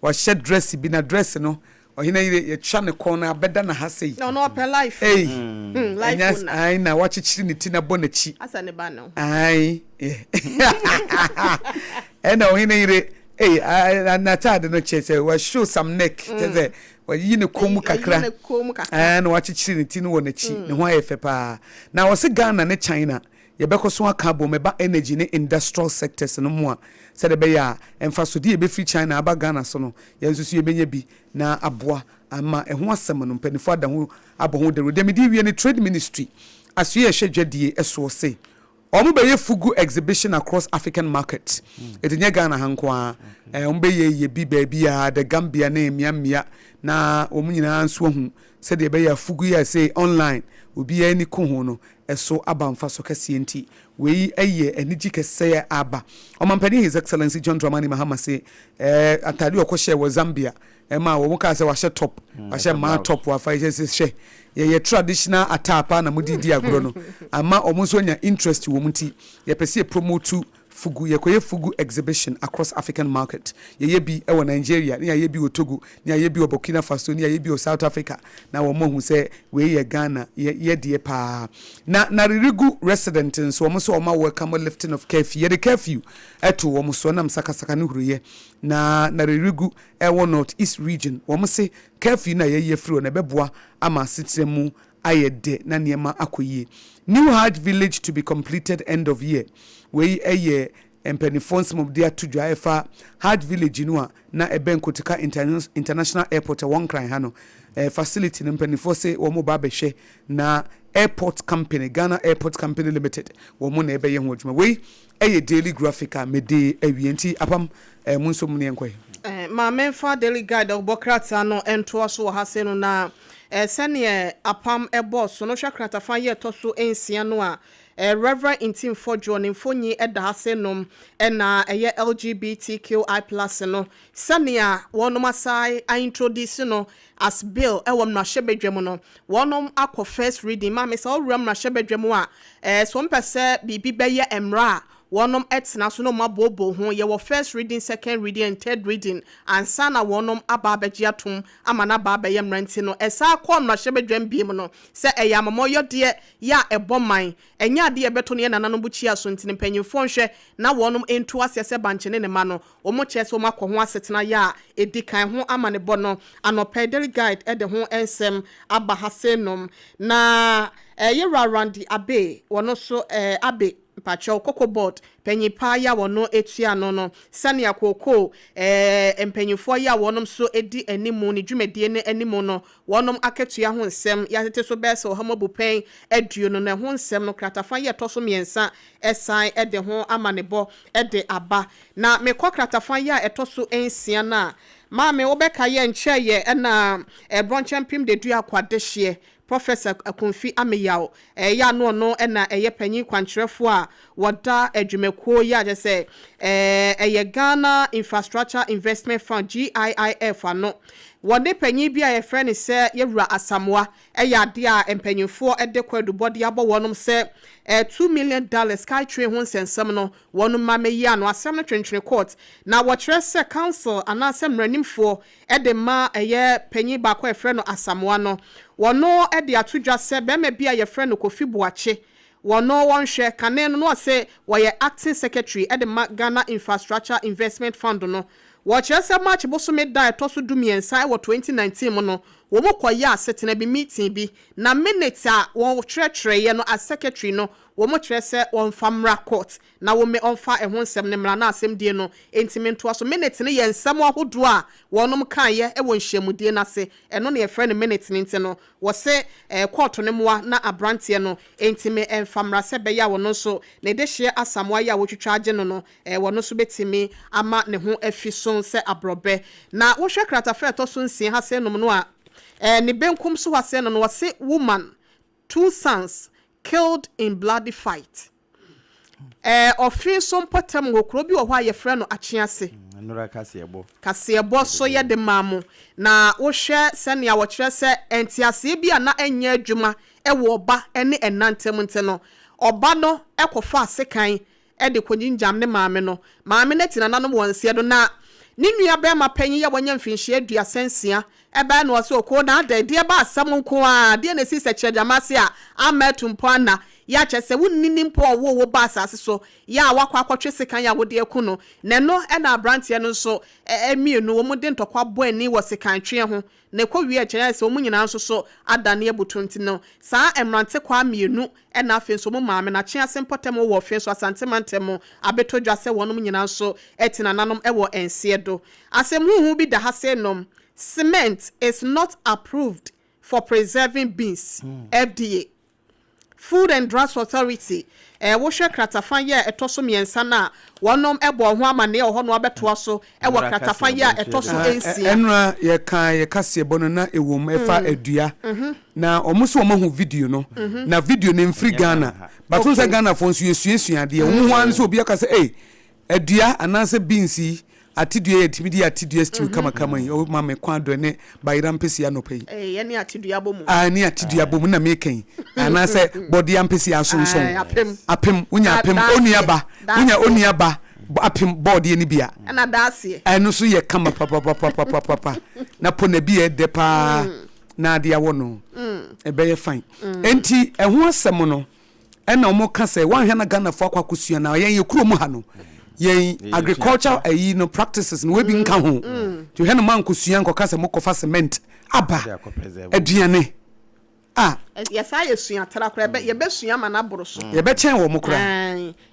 wa shed dress bi na dress no ohina ye twa ne corner abeda na ha sei no per life life na ai na wa chichiri ne tina bonachi asa ne ba no ai ena ohina ire na tade no chese wa show some neck chese wa yine komu kakra na wa chichiri ne tinu wo na chi ne ho ayefe pa na wo se Ghana ne China yebekoso aka bo meba energy ne industrial sectors no mo a se de be ya emfaso de be free China aba Ghana so no yensusu yebenya bi na aboa ama eho asem no mpanifo ada ho abo ho de redemidi wie ne trade ministry aso ye hwedwadie eso se omo be ye fugu exhibition across African markets etinye Ghana hanko a omo be ye bi ba bia the Gambia na emiamia na omo nyina nso hu se de be ya fugu ya say online obi ani ko ho no eso abamfa so kase enti we eye anigi kese aba omampani His Excellency John Dramani Mahama say atade okohye wo Zambia ma wo muka se wa hye top wa hye ma top wa fa hye ye traditional atapa na mudidi agro no ama omunso nya interest wo munti ye pese promote fugu ye fugu exhibition across African market ye bi e wo Nigeria ni ye bi o Togo ni ye bi o Burkina Faso ni ye bi o South Africa na wo mo hu se we ye Ghana ye de pa na ririgu resident so wo so o ma welcome lifting of curfew ye the curfew eto wo so na msakasaka ne huruye na ririgu e wo North East region wo mo se curfew na ye free na beboa ama sitremu ayede na niema akoyie New Hajj village to be completed end of year we eye empenifons mom dia tudwa efa Hajj village no na ebenkotika international airport one cry hano facility empenifose wo mo ba behwe na airport company Ghana Airport Company Limited wo mo na ebeye ho adwuma we eye Daily Graphic a mede awienti apam munso mu ne enkoy ma menfa Daily Guide obokrata no ento so ha se no na sene apam boss no hwa kratafa ye to so ensia no a Reverend Intim for John Infonyi eda hasenom na LGBTQI+ no sane wonom asai I introduce no as bill ewom na hyebedwem no wonom akọ first reading ma me say owuram na hyebedwem a so mpese bibi beye emra wonom etna so no mabobo ho ye wo first reading, second reading and third reading ansa na wonom aba abegye atom ama na ba ye mranti no esa kom na hye bedwam biem no se eyamamoyo de ya eboman enya de ebeto ne nananom buchi aso ntine panyimfo nhwe na wonom ento asese banchene ne ma no omo chese omo akọ ho asetena ya edikan ho ama ne bo no anopedal guide e de ho ensem aba hasenom na yera randi abe wono so abe pacho koko board penyipa ya wono etua no sane akoko empanyifo ya wonom so edi animu ni dwumedie ne animu no wonom aketua ho nsem ya tete so bese ohamobu pen aduo no na ho nsem no kratafa ye toso miensa esan ede ho amanebo ede aba na mekọ kratafa ya etoso ensia na ma me obeka ye nche ye na bronchampim de dua kwadehye Professor Akonfi Ameyao ya no na eye panyin kwankyerefo a woda adwumekuo ya je se eye Ghana Infrastructure Investment Fund GIIF ano wode panyin bia ye frɛ ne se yewura asamwa ya de a empanyinfo de kwadubode abo wonom se $2 million Skytrain ho nsensem no wonom mameyi ano asem no twentwene court na wo kyerɛ se council anasem mranimfo de ma eye panyin ba kwa frɛ no asamwa no wono de atodwa se be ma bia ye frɛ no Kofi Boache wono wonhwe kane no se wo ye acting secretary de ma Ghana Infrastructure Investment Fund no wo kyerɛ se match bo so me da etoso dumiensa wo 2019 mo no wo mokoya asetena bi meeting bi na minute a wo kyerɛkyerɛ ye no as secretary no wo mo kyerɛ se on famra court na wo me onfa ho nsɛm ne mra na asɛm die no entimento aso minute ne ye nsɛm ahodo a wonom kan ye wo nhyiamudie na se ɛno ne ye frɛ ne minute ne nti no wo se court ne moa na abrantie no entime enfamra se be ya wo no so ne de hye asamwa ya wo twitwa age no no wo no so betimi ama ne ho afi so se abrobe na wo hwɛ kratafa to so nsie ha se nom no a ne benkum so wase no no se woman 2 sons killed in bloody fight ofin Sompa tem hokro bi wo hɔ a yɛfrɛ no akyease nura kasebo so ye de mamu na wo hwɛ sene a wo kyerɛ se entiase bi a na anya adwuma wo oba ne enantem nte no oba no ekofa asekan de konyinjam ne maame no maame ne tina nanom wonse do na ni nua be ma panyi ya wonya mfinhye aduasensia ebe na oso ko na da de ba asam nko a de na si se kyerjamase a amatumpo ana ya kyese wunni mpo wo ba asase so ya wakwa akwotwe sekan ya wode eku no ne no na brantie no so emienu wo mu de ntokwa bo ani wo sekan twe ho ne ko wi kyerɛ se wo mu nyina nso so adane abutonti no saa emrante kwa mienu na afen so mu maame na kye asempɔtem wo fen so asantemantem abetodwa se wonom nyina nso etina nanom wo ense do asem huhu bi da ha se nom cement is not approved for preserving beans. FDA Food and Drugs Authority wo hwe kratafan ye etoso miensa na wonom ebo ho amane ho no abeto so wo kratafan ye etoso ensia enra ye kan ye kase bono na ewom efa adua na omuso omahu video no na video ne mfiri Ghana but unsa Ghana fo nso yesuesua de wo ho anso obi aka se adua anase beans atidua ye tibidi atidua stew kama yi o ma me kwa do ne bayira mpesi anopai ye ne atidua bomu ni atidua bomu na me kan anase body ampesi asonson apem unya apem oniaba apem body ni bia na daase eno so ye kama papa na pona bi e de pa na de awo no ebe ye fine enti eho asem no na omo ka se wan hwe na Ghana fo akwakusua na ye kuro mu ha no yen agriculture no practices no we bi nka ho to hwe no man kosua nkoka se mokofa cement aba aduane yesa yesua tra kra ye besua ma na boro so ye be chen wo mokra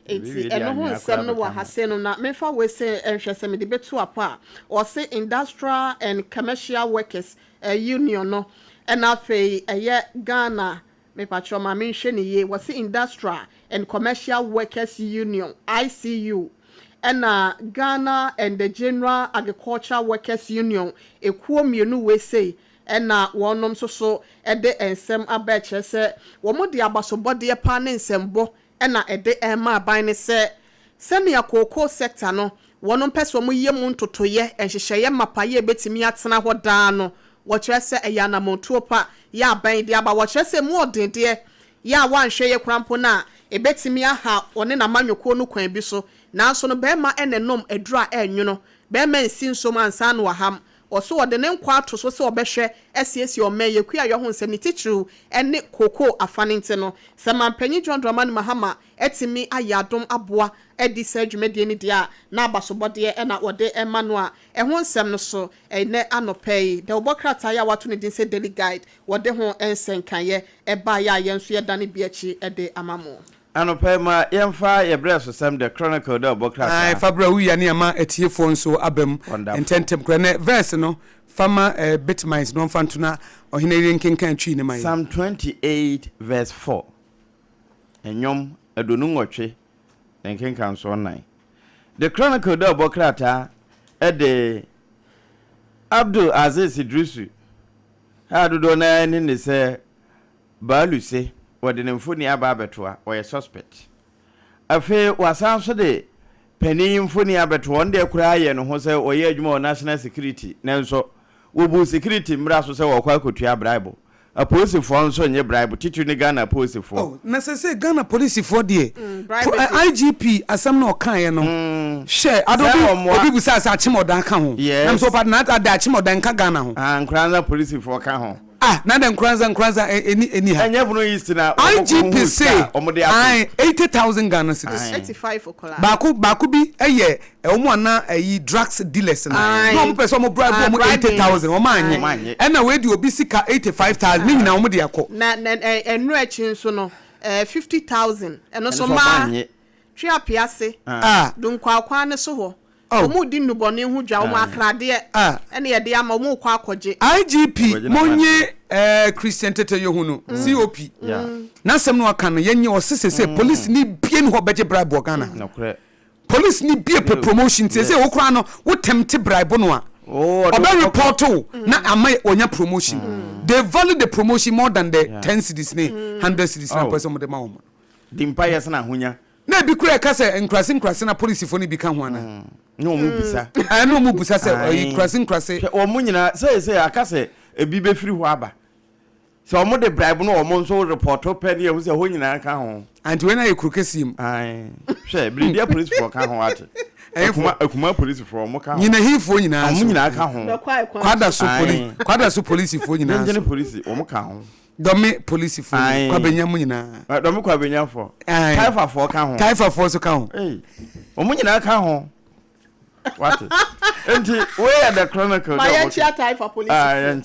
enti eno ho nsem no wa hase no na mefa we se enhwe se me de betu apa o se industrial and commercial workers union no na fe eye Ghana me patro ma me hwe ne ye wo se industrial and commercial workers union ICU and Ghana and the General Agricultural Workers Union ekuo mienu we say and wonom so ede ensem abeche se wo mo de abasobode pa ne ensembo and ede ema aban ne se ne akoko sector no wonom pese mo yem ntotoye enhyehyeye mapaye betimi atena ho daa no wo kyerɛ se eya na montuo pa ya aban de aba wo kyerɛ se mu odende ya wanhwe ye krampo na ebetimi aha one na manwoko no kwan bi so nanso no bema enenom adura enwono bema nsi nsom ansa no waham oso wode ne nkwa ato so se obehwe esiesi omaye ku ayo ho nsem ni tichiru ene koko afaninte no samampanyi John Dramani Mahama etimi ayadom aboa edi sa dwumede ni dia na abasobode ena wode emano a eho nsem no so ene anopei de obokrata ya wato ne din se daily guide wode ho ensenkaye eba ya yenso yedane biachi ede amamo Anopema yemfa yebreso sem the chronicle da bokrata ai fabra wi ya ne ama etiefo nso abem intentem kra ne verse no fama BITMISE no mfantuna Oheneyere nkenkan twi ne mai Psalm 28 verse 4 enyom adonu nwotwe nkenkan so 9 the chronicle da bokrata ede Abdul Aziz Idrisu ha dodo na ni ne se baluse wode ne mfoni aba abetoa oye suspect afi wasanso de pani mfoni abeto onde kura aye no ho se oye adwuma national security nanso wobu security mra so se wokwa kotua bribe a police for nso nye bribe titu ni Ghana police for oh na se Ghana police for die IGP asam no kan ye no share adobi obi bu sa achimodan ka ho nam so pa na ada achimodan ka Ghana ho nkranza police for ka ho na den nkranza eni ha enye bunu east na IGP say 80,000 Ghana cedis 85 okola baako bi eye omo na drugs dealers na no mo person mo bribe mo 80,000 o manye na we di obi sika 85,000 ni nyina omo de akọ na enu achi nso no 50,000 eno so ma twi apiase dunkwa ne so ho omo di nubone hu dwa omo akrade ene ye de ama omo kwa akoje IGP monye Christian Tete Yohunu COP na sem no aka no yenye osesese police ni bie no beje bribe Ghana police ni bie promotion say wo kra no wo temte bribe no a oba report na ama onya promotion they value the promotion more than the 10 cedis ne 100 cedis na person mo de ma wo the empire na hunya na bi kura ka se nkrase na police fo ni bi ka ho ana no mu bisa no mu bisa se nkrase o mu nyina say aka se ebi be firi ho aba so omo de bribe no omo nso report open ye hu se ho nyina ka ho and when I krokesim ai hwe bridia police for ka ho ate akuma police for omo ka ho nyina hifo nyina omo nyina ka ho kwada so police fo nyina nyina police omo ka ho domi police fo kwa benya mu nyina domi kwa benya fo taifa fo ka ho taifa fo so ka ho omo nyina ka ho what enti we are the chronicle my chia taifa police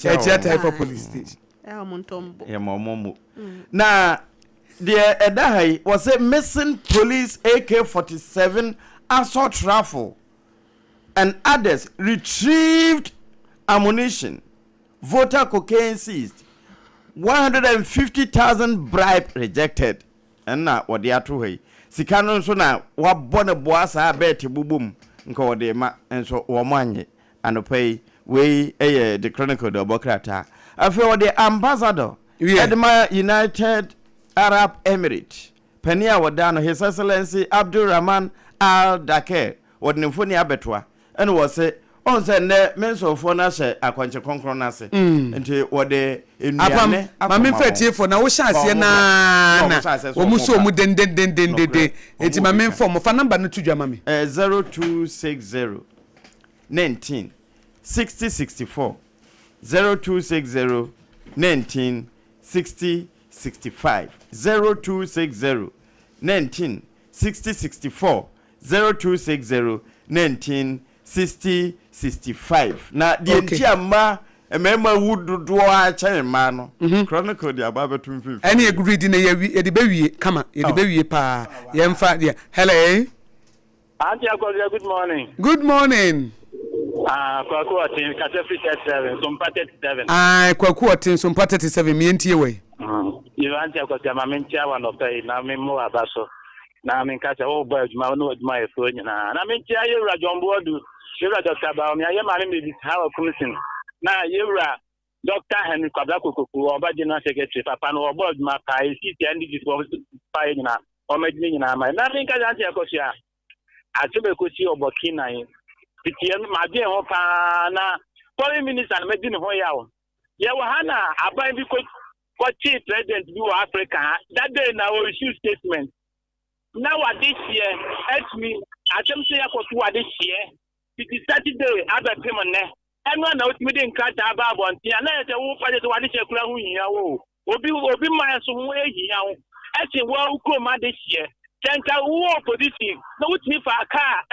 chia taifa police station montombo ya momo na the edahai was a missing police AK-47 assault rifle and others retrieved ammunition voter cocaine seized 150,000 bribe rejected and na wode ato hai sika no so na wabone boasa abeti bubum nka wode ma enso wo manye anopai we the chronicle the bokrata after the ambassador Edma United Arab Emirates Penia wadano His Excellency Abdul Rahman Al Dakir wad nimfoni abetwa and was say on say ne menso for na she akwanche konkron na se nti wode enuane mame fatie for na wo hyase na wo muso mu den enti mame form fa number no tudwa mame 0260 19 6064 0260 19 60 65 0260 19 60 64 0260 19 60 65 na die ntiama emema wududo a chema no chronicle dia babetu mfifi any agreed na ye de bewie kama ye de bewie pa ye mfa dia hello Auntie Akosua, good morning Kwaku Atin, Kasefri 37, Sompa 37. Kwaku Atin, Sompa 37, me ntie we. You Auntie Akosua, ma mentia one of the na me mo abaso. Na me nka o boy ma no aduma e fo nyina. Na mentia yewra Jombodu, yewra Dr. Baomi, aye mare me bi hawa commission. Na yewra Dr. Henry Kwabla Kokoku, oba general secretary papa no obo aduma pa e si ti andi for pa nyina. O medini nyina ma. Na me nka Auntie Akosua. Atube kosi obokina yin. Tien madie ho pa na foreign minister na medin ho yawo ye wa hana aban bi ko chief president bi wa Africa that day na we issue statement Now what this year, at me, I can say I got what this year. It is Saturday, other payment. And one out me didn't cut about one thing. And I will find it what is a crown here. Will be my son way here. As a well come this year. Then can war position. No, it's me for a car,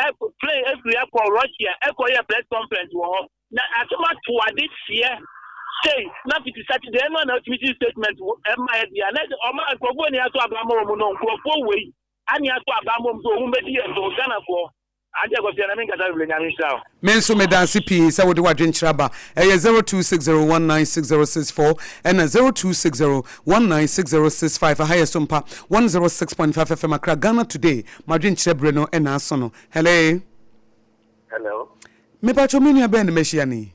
play every airport, Russia, airport press conference. Now, as much for this year, say, not it is Saturday, no, not meeting statement, my idea. Let Oma Koboni to Abamo, no, for way. And you have to Abamo, who made you to Ghana for. I just was telling you, Mensu Medansi P, so what do I drink Traba? 0260196064 and 0260196065. A higher Sompa 106.5 FM Accra, Ghana today. Madrin Chebreno and Asono. Hello. Hello. Me pacho minia ben meshiani.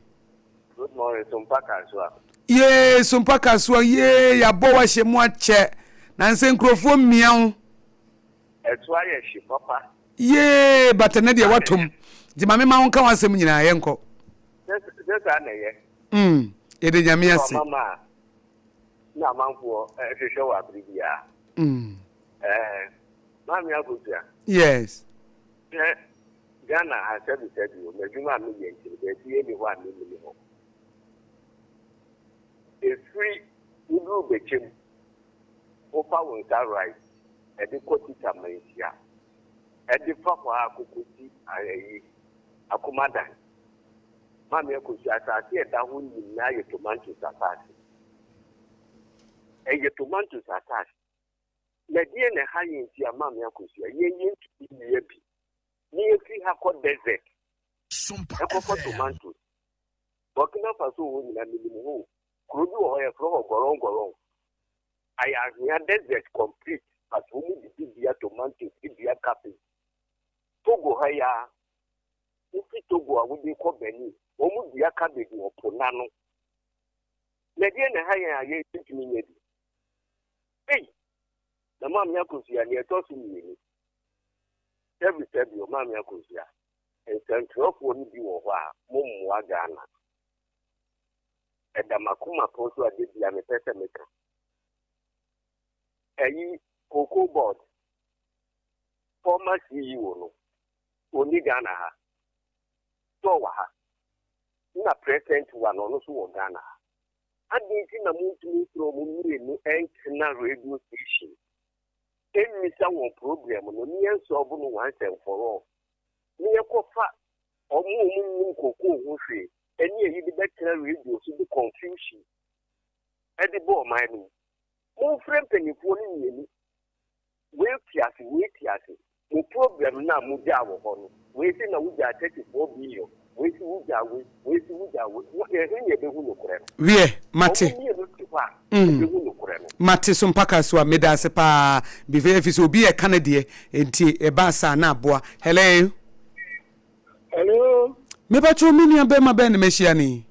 Good morning, Sompa Kasua. Ye, Sompa Kasua, ye, ya boa shemwa che. Nansen krofo miau. Etwa ye shi papa. Ye, but another watum. The mamma won't come as a mina, uncle. This ye. It is Yamiasi. Mamma. Na manfo, show up Libya. Mammy Akosua. Yes. Ghana has said you, Majuma million, there's anyone minimum. A free Ulu Bechem, Opa was that right, at the Kotita Malaysia. At the proper Akukuti, Akumada. Mammy Akosua, I see that when you now your tomatoes attached. And your tomatoes attached. The DNA high in your Mammy Akosua, ye to be happy. Near free Hako desert. Sompa tomatoes. Burkina Faso women and minimum. Could you or a floor gorong? I have near desert complete, but only the Bibia tomatoes, Bibia capping. Togo haya. If Togo, I would be called Benny, almost the cabbage or Ponano. Mediana haya, ye think me. Hey, the Mamma Yakusia near tossing me. Every step your Mamma Yakusia. And Central wouldn't be over Mumwagana. And the Makuma Poso did the Amepesa maker. A cocoa board. Former CEO. Only Ghana. So, na present one on also Ghana. I didn't move to me from Antenna radio station. Any someone program on near Sobon once and for all. Near Kofa or Moon Cocoa Wushi, and near you better radio to the confusion. At the ball mining. More friend penny pulling me. Wait, Yassi. No problem now, Mujawa. Waiting a Wuja 34 billion. Waiting Wuja, what you're here, Mate. Mate Sompaka Swa Meda Sepa, Bivefis will be a Canadian, and tea a bassa nabwa. Hello. Hello. Mebacho Minia Bema Ben Messiani.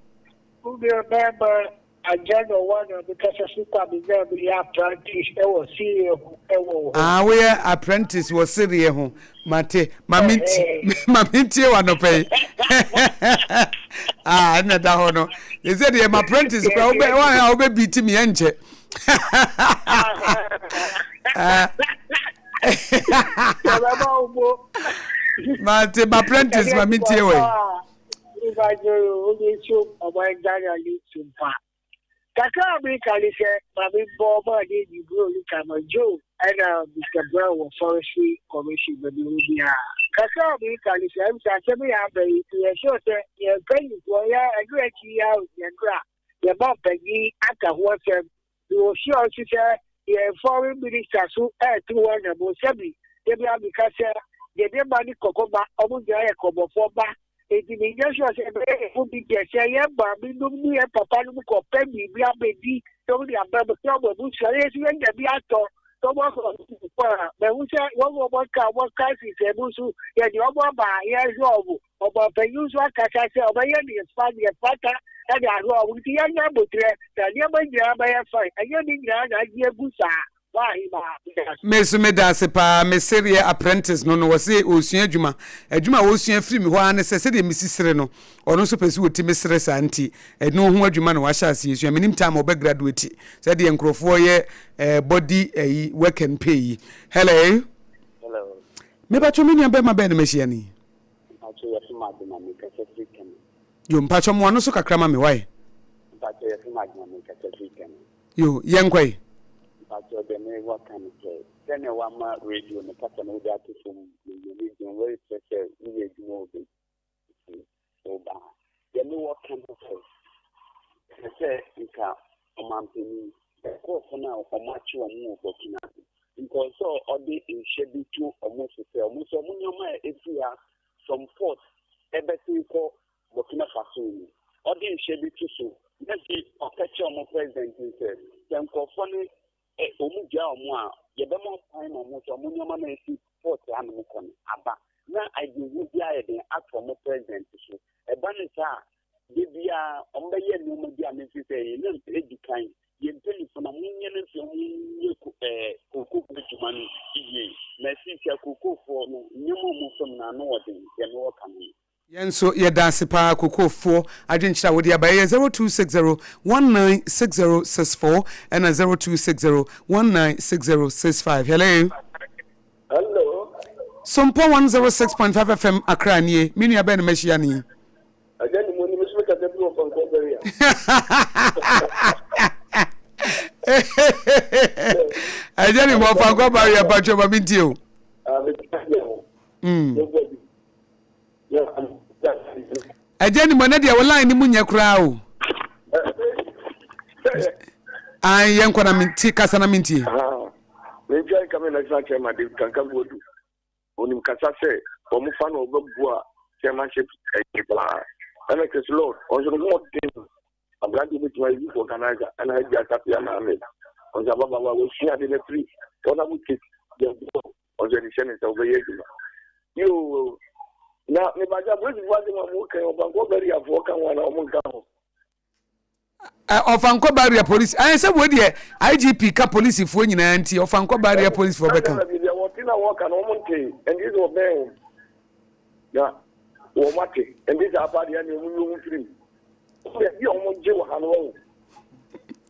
Who be a member? I general one because I super be there with the apprentice. I was serious. We apprentice was serious. Mate, Mamiti, one of pay. Another honor. Is it my apprentice? I'll be beating me, Ange. Mate, my apprentice, Mamiti. If I do, you my Ghana leads to pass. Kaka America said, Mammy Boba did you go look at my Joe and Mr. Brown was Forestry Commission, but you will be Kaka America said, I'm very short, you're paying for ya, a great year out, your gra, your Bob Peggy, Aka Water, you will sure to say, you're foreign ministers who add to one of most heavy. They be because they did money Cocoba, almost there, Cobo for back. It is a who be the same, but we don't need a papa who can pay me. We are baby, so we are baby, who shall be at all. So, what but who said, what kind is able to get your mama, years old, about the usual Kaka, or any funny patter, and I go with the young number, the never by a fight, and you need that idea, Busa. Mesu Medasepa, Messeria apprentice no was say Osun Adwuma. Adwuma Osun free me ho an se de misisire no. Ono so pesi woti mesire santi. No ho adwuma no wa sha ase yesu. Minim time obe graduate. Say de enkrofo ye body work and pay. Hello. Me ba chomi nya be ma be na mehia ni. Mpacho ya fuma de na me kasa freaking. Yo mpacho mo anu so kakra ma me why. Mpacho ya fuma de na me kasa freaking. Yo yenkwai. Mpacho de me wa kan ke. Sene wa ma radio me kasa no da to fum. Ni ni we special ni e dimo be. So ba. Ya me wa kan ko. Say nka omampeni ko fona omachi omu obokina. Because so odi in shebi to almost say almost nyoma efia from port ebeti ko Burkina Faso ni odi in shebi to so maybe okachi omo president say dem ko foni omu ja omu a yebemo time omu so nyoma na efi port anu ko ni aba na idewu bia ye den ato president so eba ni sa bibia ombeye ni omu bia me fi say na edikan ye telephone amunye na fi omu koko bejumani iye na si tia koko fo no nyemo mu fam na no wode ye no waka no Yenso ye dance pa kokofo adwenchira wodi abaye 0260196064 and 0260196065. Hello. Hello. Sompa 106.5 FM Accra nie. Minu ya ben mehia ni. Ajani mo ni mesme ka debi o fan ko beria. Ajani mo fan ko beria ba cho ba binti o. Ajani mo na dia wala ni munya kura o. Ai yenko na minti kasa na minti. Me jai kama na sa chema de kanka godu. Oni mkasa se o mu fa no obegua chairmanship ekipla. Ana ke slow on so mo tin. Abranti bi twa yi for Canada ana ha dia tapia na ame. On ja baba wa wo shia de le free. Ona mu kit. On je ni shene sa obeye duma. Yo na me baja bodi bodi ma mu kan obango beri afo kan wana o mu kan ho. Ofanko barrier police. I say we dey IGP ka police fo nyina anti ofanko barrier police for beka. They want to work and omonte and this obey. Yeah. O mate and this about the new free. You omonje wa hanu.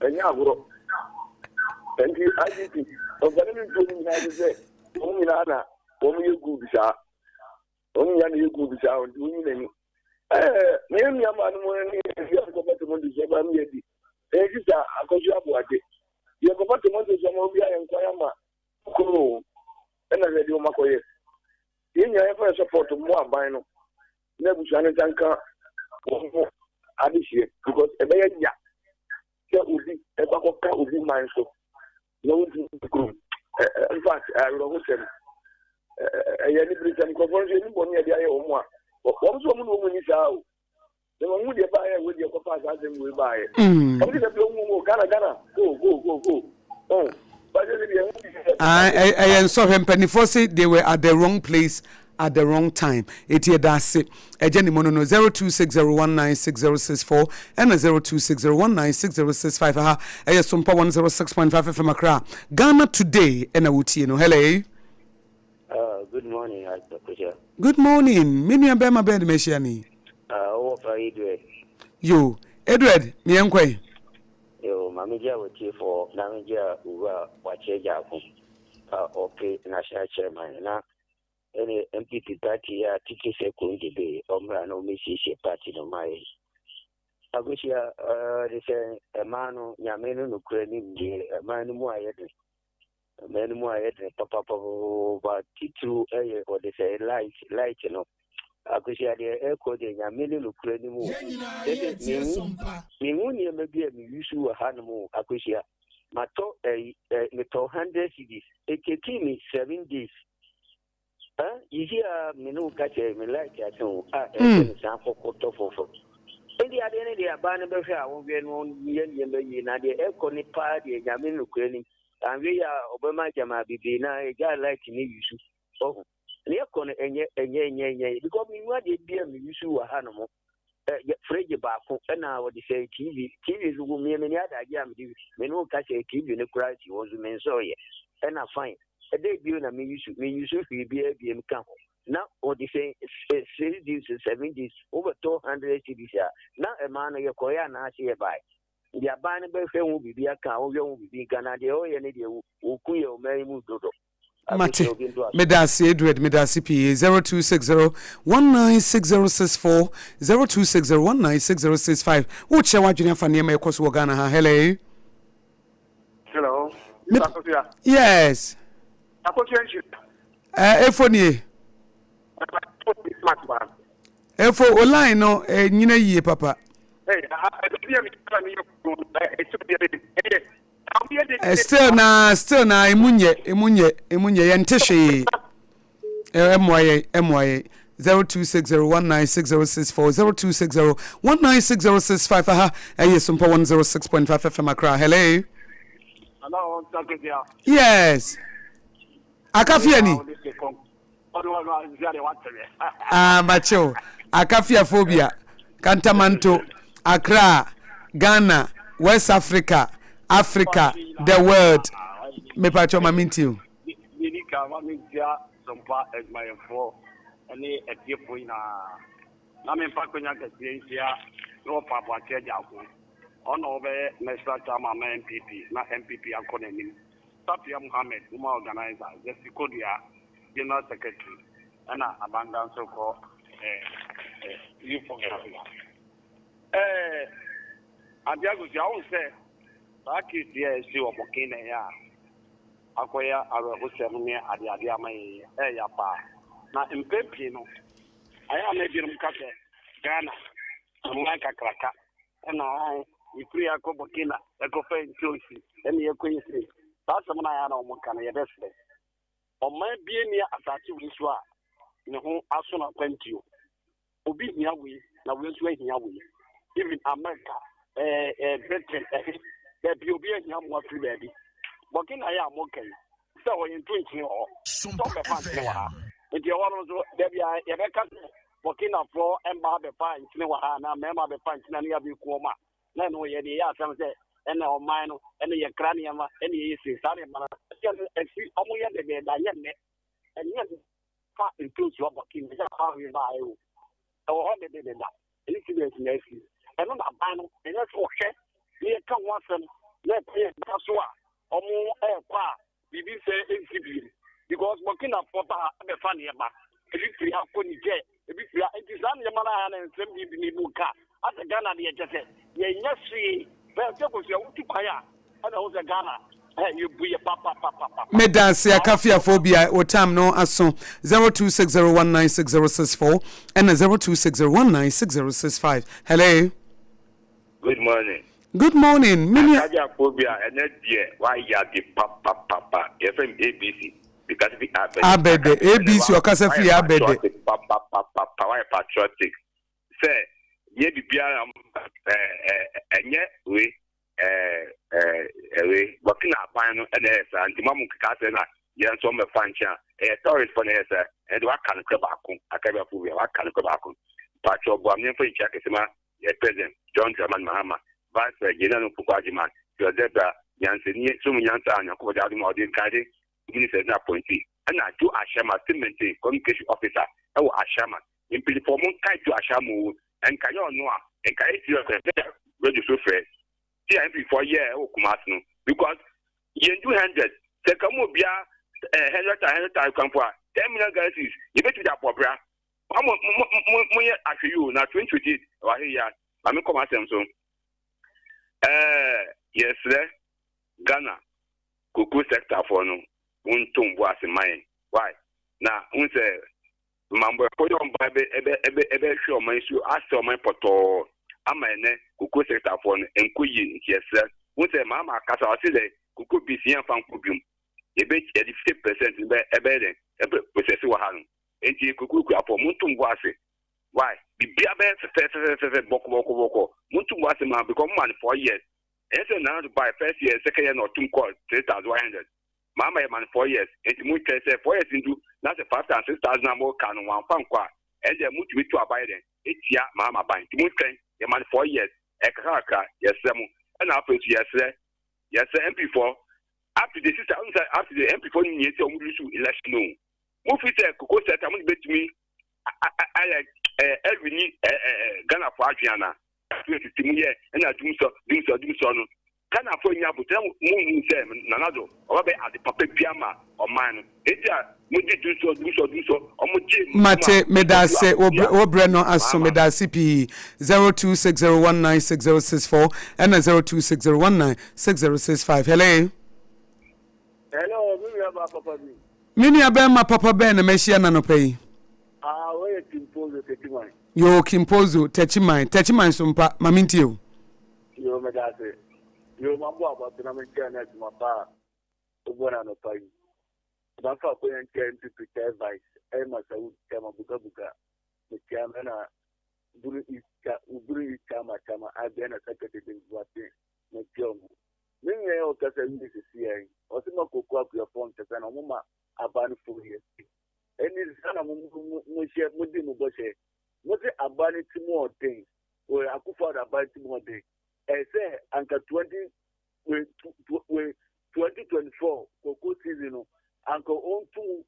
Enya aguro. And the IGP of the new to me say, "O mi na o mi egu bisa. O mi ya na egu bisa o ni ni." Ni ama no ni ya ko beto mo di ba mi edi. Kisa Akosua Aboagye. Ya ko beto mo di mo bi ayen kwa ma. Ko na ready o makoye. Nya ya fa support mo aban no. Na busa ne tanka o adihie because e be ya. Se ubi e ba ko ka ubi man so. No ko. In fact, I will go say ya ni Britain ko fon je ni boni e dia ye o mo a. What so mu ni sa o. The one de ba ye we de ko pass as we ba ye. O de be mu Ghana. Go. Oh. I saw him penny say they were at the wrong place at the wrong time. That's it. Ejeni mono no 0260196064 and 0260196065. Aha. Sompa 106.5 FM Accra. Ghana today and awuti no. Hello. Good morning, Akosua. Good morning. Mimi abema bed meshiani. What are you doing? Yo, Edward, me enkwai. Yo, mamija wotie for namija uwa wacheja ko. Okay, national chairman na any MPP party ya tiki se kundibe omra no misisi party no mai. Akosua they say emanu nyamenu no krani mje emanu mu ayede. Emanu mu ayede papa but titu what they say light you know. Akosua de eko de nyamenu no krani mu. Me woni me bia me yusu wa hanmu Akosua. Mato meto 100 cities. It took me 7 days. You hear me no catch me like that no. Sample koto fofo. Ndi ade ne de aba ne be hwe a wo we no ye me na de eko ni pa de nyame no kwani. An we ya obema jama bibi na e ga like ni yusu. Oh. Ne eko no enye because me wa de bia me yusu wa hanmu. Fridge baako na what they say TV zugu me ni adaje am di me no ka say TV ne kura ti wo zu men so ye na fine e dey bi na me use fi bi em ka ho na what they say 6 days 7 days over 200 cities na e ma no ye ko ya na ase ye bai dia ba ne be hwe hu bibi aka wo hwe hu bibi Ghana de o ye ne de wo ku ye o mai mu dodo Mate, Medasi Edward, Medasi PA 0260-196064, 0260-196065. Which I want you to find near my Akosua Ghana. Hello. Hello. Yes. Efoni. Efo online no nyina yie papa. Still na emunye yenteshe emoye 0260196064 0260196065 aha Sompa 106.5 FM Accra. Hello. Hello, Takedia. Yes. Akafiani. Macho. Akafia phobia. Kantamanto, Accra, Ghana, West Africa, Africa, the world. Me pacho maminti you. Minika mamintia Sompa as my info. Any a deep na. Namin Pakonya Gasia, no Papa Kejaku. On over Mr. Chama MPP, not MPP economy. Tapia Muhammad, Uma organizer, Jessicodia, General Secretary, and abundance of you forget. Adiago, I will say, back is the issue of Burkina. Akoya, I will say, Adiama, Yapa. Now, in Pepino, I am a Ghana, America Kraka, and I. Free a Burkina, a coffee Chelsea, and the acquaintance. That's the man I know. Can I best? On my being near a tattoo is why, in whom I soon acquaint you. Obey me away, now we'll wait me away. Even America, Britain, there be obeying him more free baby. Burkina, I am okay. So in 20 or stop a fan. If you want to, there be a Burkina floor and Barbe Pine, Snowhana, Memma, the Pine, Nania Bukoma. No, yeah, some say, and our mind, and the cranium, and the easy, sorry, man. Only the day, and yet, fat includes your bucking, how you buy. Or only did that. Incidents next year. And on a panel, and that's okay. Here come once and let's say, Akosua, or more air pa, we did say exhibit. Because Burkina Papa, the funny about. If you have couldn't get, if you are anti-San Yamana and send me in the book. At the Ghana, the agent, yes, well, you Paya, and also Ghana. You be a papa. Medasi Akafia phobia or time no aso 0260196064 and 0260196065. Hello. Good morning. Good morning. Akafia phobia and that year why you the papa FM ABC because the Abede ABC or Kasafi Abede papa why patriotic say ye bibia enye we working upon no and anti mamu kaka na ye nso me fancha tourist for na and wa kan krabako akaba phobia wa kan krabako patro bo amne fa icha kesema ye president John Dramani Mahama vice general Aboagye man your debra yanse ni sumu yansa anya ko da mo de kade minister na appointee and I do ashama statement communication officer e wo ashama impili for mon kai do ashama and can you know and can you ready so fair TMP for year o kumasno because you do 100 se kamo bia 100 come for 10 million guarantees you bet that pobra mo after you na 2028 wa here am come asem so yes Ghana cocoa sector for no untum bo asemai why na unse mambo ko yon ba ebe show man su aso man poto amane kuku sector for enkoyi yes wo say mama kasa o say kuku bisian fan kubum ebe 50% be ebe process wa hanu enti kuku ku apo muntum bo ase why bibia be fe boko muntum bo ase ma because man 4 years and say now to buy first year second year not tum call 3,100 mama man 4 years enti mu say 4 years into that's a 5,000 6,000 more can one fan kwa and then mu to buy them etia mama buy mu train man 4 years ekaka yes them and after yes MP4 after the sister after the MP4 ni yeti o mu su election no mu fi say koko set am betumi I Elvini Ghana for Adriana 20 year and I do so no Ghana for Yabuta, Moon Sam, Nanado, or at the Papa Piama or mine. It's a Mudi do so, or Muji. Mate Medase Obreno Aso Medasi P 0260196064 and 0260196065. Hello. Hello, Papa. Mini abema Papa Ben Meshia Nanopay. Where Kimpozo Techimine? Yo Kimpozo Techimine Sompa Mamintio. Yo Medase. Yo Mambo about the American at Mapa. One on a pie. Bafa Koyan came to prepare vice. Emma Saud Kama Buka, the Kamana Buru Kama, I then a secretary in Wati, Nakiyomu. Many of us are in this year. Osimo Cocoa, your phone, Tasanoma, Aban for years. And it's Sana Mushe Mudimuboshe. What's it about it more things? Or Akufa about it more day. I say, Uncle 2024, Cocoa season, Uncle own 2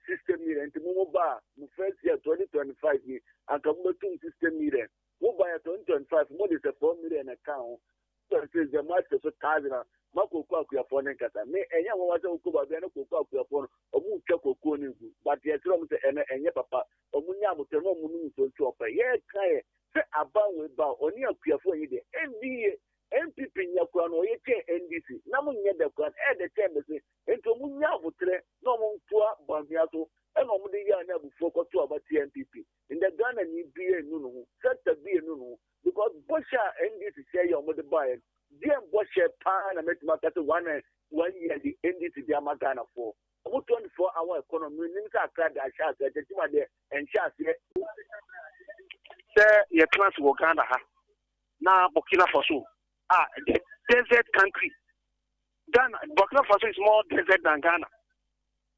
system year and Muba, first year 2025 year, Uncle 2 system year. Mobile 2025, more than a 4 million account. So it is the master so Tazina, Mako Kwaku upon Enkata. May any one was a Kuba, then a Kwaku upon a moon choco cone, but yet and your papa, or Munyamu, Munu to chop. Yet, say about with bow, only a queer for you, NBA, MPP in your crown or NDC. Namun yet the crown at the embassy, and to Munyamu, no one poor Bambiato, and only never focus to about TNPP. In the Ghana, you be a Nunu, such a be a Nunu. Because Bosha NDC share your mother buy Dear Bosha pan and make market 1 year the NDC the Amagana for about 24-hour economy. Ninka cried that shot at the team there and shots here. Sir, your plans will Ghana. Now Burkina Faso. The desert country. Ghana, Burkina Faso is more desert than Ghana.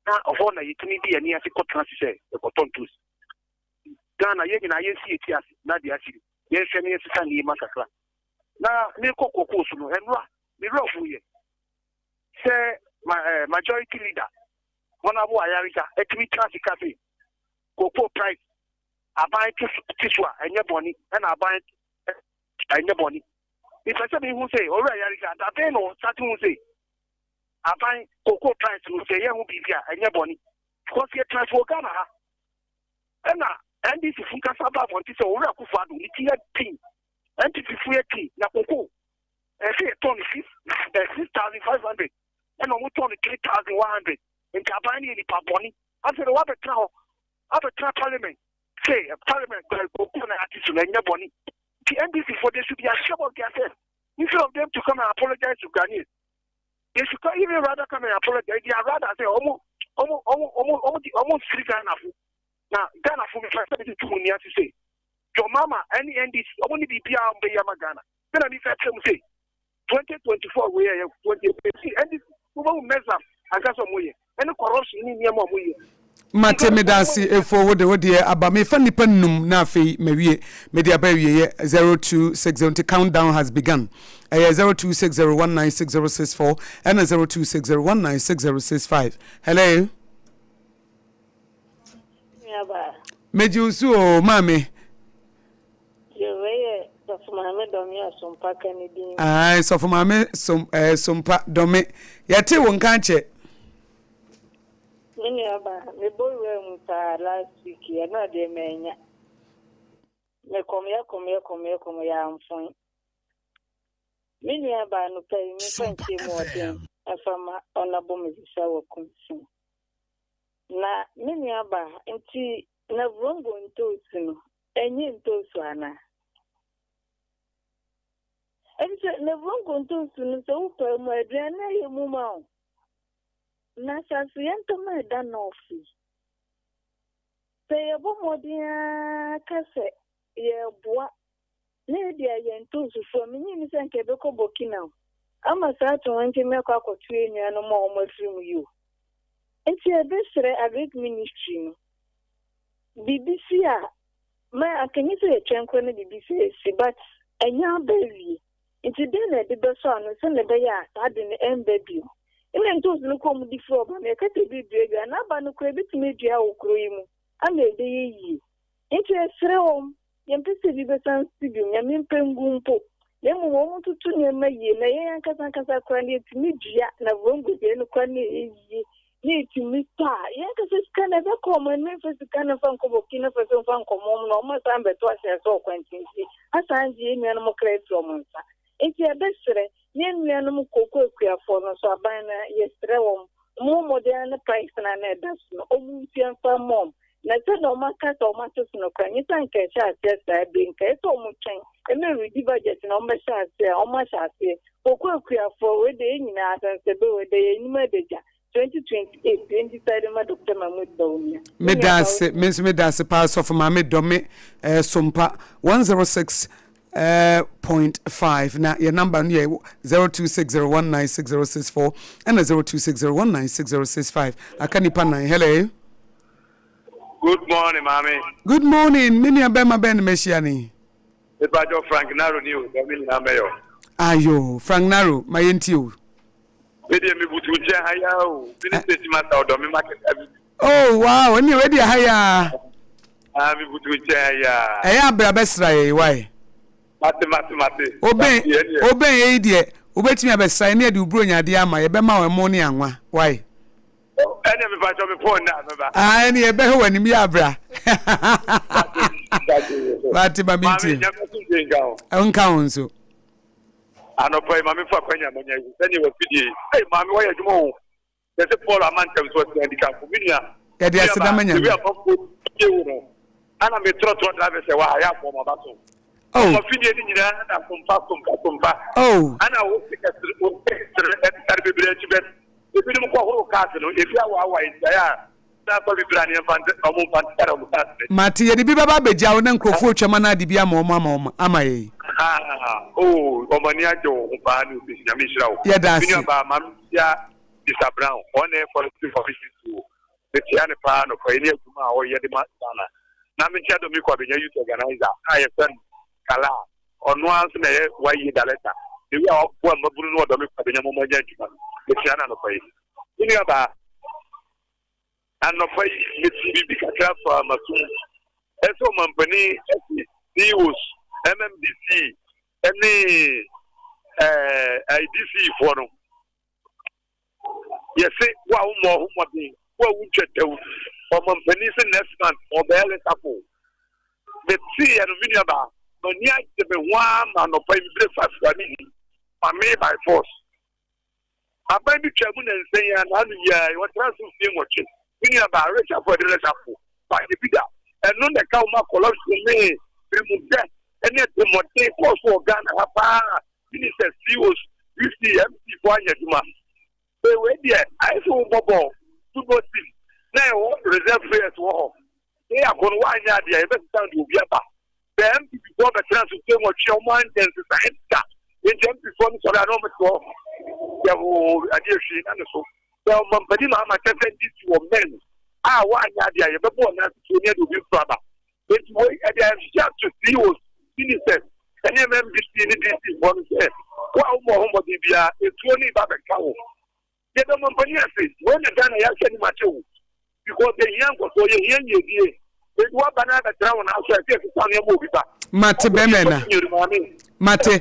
Now, of all the utility and near the say the cotton tools. Ghana, you can see it as not the acid. Yes, and yes, Sandy Massacre. Now, Milko Kokosuno, and the rough way. Say, my majority leader, one of Ayarika, a 3 classic cafe, Cocoa price. I buy Tiswa and your bonnie, and I buy and your bonnie. If I say who say, all right, Ayarika, that they know, starting who say, I buy Cocoa price who say, yeah, who be here and your bonnie. Because you transfer Ghana. And now, and this is Funkasaba for this or Rakufadu, it's here tea. And this is free tea, Napoko. And say a ton of 6,500. And on what ton of 3,100. And Cabani and Paboni. After the water cow, after parliament, say a parliament, Cocoa artist and your bonnie. The NDC for there should be a shovel gas. Instead of them to come and apologize to Ghanaians, they should even rather come and apologize. They are rather say almost 3 Ghana. Now, Ghana for me, I to say, your mama, any NDC, only be PR on Bayama Ghana. Then I need to say, 2024, we are 2020, and this woman mess up, and that's some way. And the corruption in your mom. Mate Medasi, forward the dear Abame Fanny Penum, Nafi, Marie, Media Berry 0260 countdown has begun. 0260196064 and 0260196065. Hello. Mejusu o mami. Ai so for mami sompa domi. Yete won kanche. Mini aba me boywe muta last week ya na de menya. Me come ya amfon. Mini aba no pay me fanti mo den. Afama onabo me bisa wo kunsin. Na mini aba nti na vrongo ntosu no enyi ntosu ana enje na vrongo ntosu no so upa mo aduana yemu ma o na sasu yento ma da no ofi se yebo modia kase yeboa ne dia yentosu fo menyi ni senke be ko Burkina ama sa to nti me kwa kotu enua no ma o ma firim yu enti ebe sere agric ministry no BBC my akanyi se etwenkro na BBC si but enya baby nti den na de beso anu se ne be ya ade ne embaby ime ntozu no kom di fo ba me kete bi dua na ba no kro bitime dua okro yi mu ama ede yi nti esre wom yempese bi besan studio nyame mpengumpo Nemu wo tutu ne maye na yen kasa kwa ne timi dua na vongo de no kwa ne yi ne timi ta yen kasa skana be ko man ne fa skana fa ko bokina fa so fa ko mom no ma san be to ase so kwantinsi asanji enu no mo kreto mo nsa enti e be sere ne enu no kokko akuafo no so aban na yesre wo mo modern price na na das no omu fian fa mom na se no maka to mato no kwa ni tan ke sha ase sa be nke to mu twen e me ready budget no me sha ase o ma sha ase kokko akuafo we de nyina asanse be we de enima deja 2028 2030 ma Dr. Mahmoud Bawumia medase pass of Mame Dome Sompa 106.5 na your number here 0260196064 and 0260196065 akanipa 9 hello. Good morning, Mommy. Good morning. Mini abema ben meshiani. Ebajo Frank Naro new, Domini Nameyo. Ayo, Frank Naro, my NTO. Media me butu je haya o. Minister Timata o Domi market. Oh wow, when you ready haya. Me butu je haya. Eya bra besra why? Mate. Oben ye die. Obetimi abesra na de ubro nyade ama ye be ma we mo ne anwa. Why? Ene me bajo me phone na me ba. Ene ye be ho wani mi abra. Bati babiti. Onka onso. Anopo mami fa kwanya manya yi sani wa fidie mami wa yadwuma ho yese Paul Amantam so handicap minia ya dia seda manya we afọ no ana me trotro driver se wa ya fo ma baso ma fidie ni nyina na kompa ana wo ticket o tarbe bire chi bet ebi ni ko horo card no ebi awa ya da ko bi brani enfant omo enfant kara mo card mati ye di bi baba beja wo na nkrofo otwama na di bi ama ye omani ajo ubani ubisinya mishrawo ya ba mamia Mr. Brown one policy office to the tiane pa no ko eni aduma o ye de ma sana na me chia do mi ko benya youth organizer IFN kala onu anse na ye wa yi daleta de wi a bo maburu no do mi ko benya mo manya aduma the tiane no ko ni ba anofa yi bi kakra fa masu eso mampani CEOs MMDC any IDC for no yes wa mo bin wa wutwetew o mampani next month o be ele tapo the tea and minia ba mani age be wa ma no pa breakfast ani me by force abai bi twamu na nsen ya na anu ya wa transfer fie moche minia ba recha for the rechapo ba de bida eno ne ka o ma collapse me remove any the mote course for Ghana hapa minister CEOs UCMC for anyaduma we there I so bobo football team now reserve players wo they are going one year there be stand obi aba them before the transfer team what your man then science in them before so I know me so ya wo adieshi na so so mampadi ma ma tete this for men one year there be born na so near do be aba it way at the to CEOs ministers and MMDC in this one say wa mo bibia etuo ni ba beka wo ye do company say when the Ghana ya say ni macho because the young go so ye die e do bana da tra won aso e fi san ye mo bi ba mate bemena mate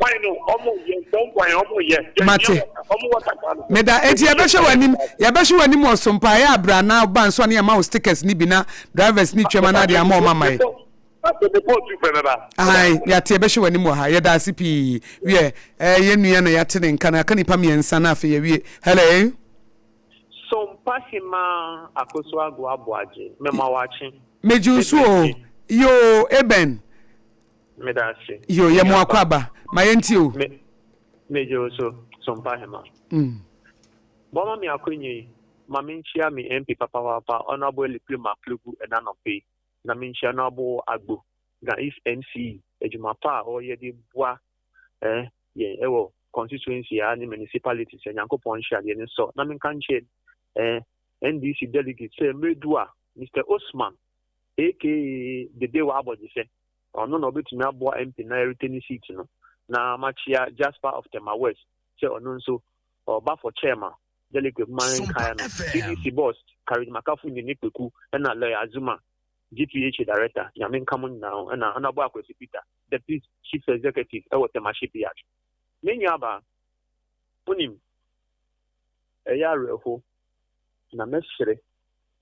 mate meda enti ya behwe wanim osompa ya abra na ba nso na ya ma stickers ni bi na drivers ni twema na de ama mama ye ai ya tie behwe wanim ha ya da sipi wie ye nua na ya tene nka na kanipa miensa na afi ye wie hello Sompa hima Akosua go Aboagye mema wachi mejusu yo eben medase yo ye mo akwaba mayenti o mejusu Sompa hima boma mi akonyi maminchia mi MP papa honorable Liplima Klugu enanope na minchia no abo agbo ga is NC ejumapa o ye di boa ye ewo constituency ya ni municipalities yankopon hia de ni so na minka nche NDC delegate say medua Mr. Osman aka the day wa Aboagye say ono no betumi abo MP na return seat no na machia Jasper of Tema West say ono nso oba for chairman delegate man kaya no CDC boss carry makafu ni nipeku na lawyer Azuma GPH director, Yamin Common now, and Aboagye Peter, the chief executive, Temashi Piat. Minyaba, Punim, a year ago, Namesre,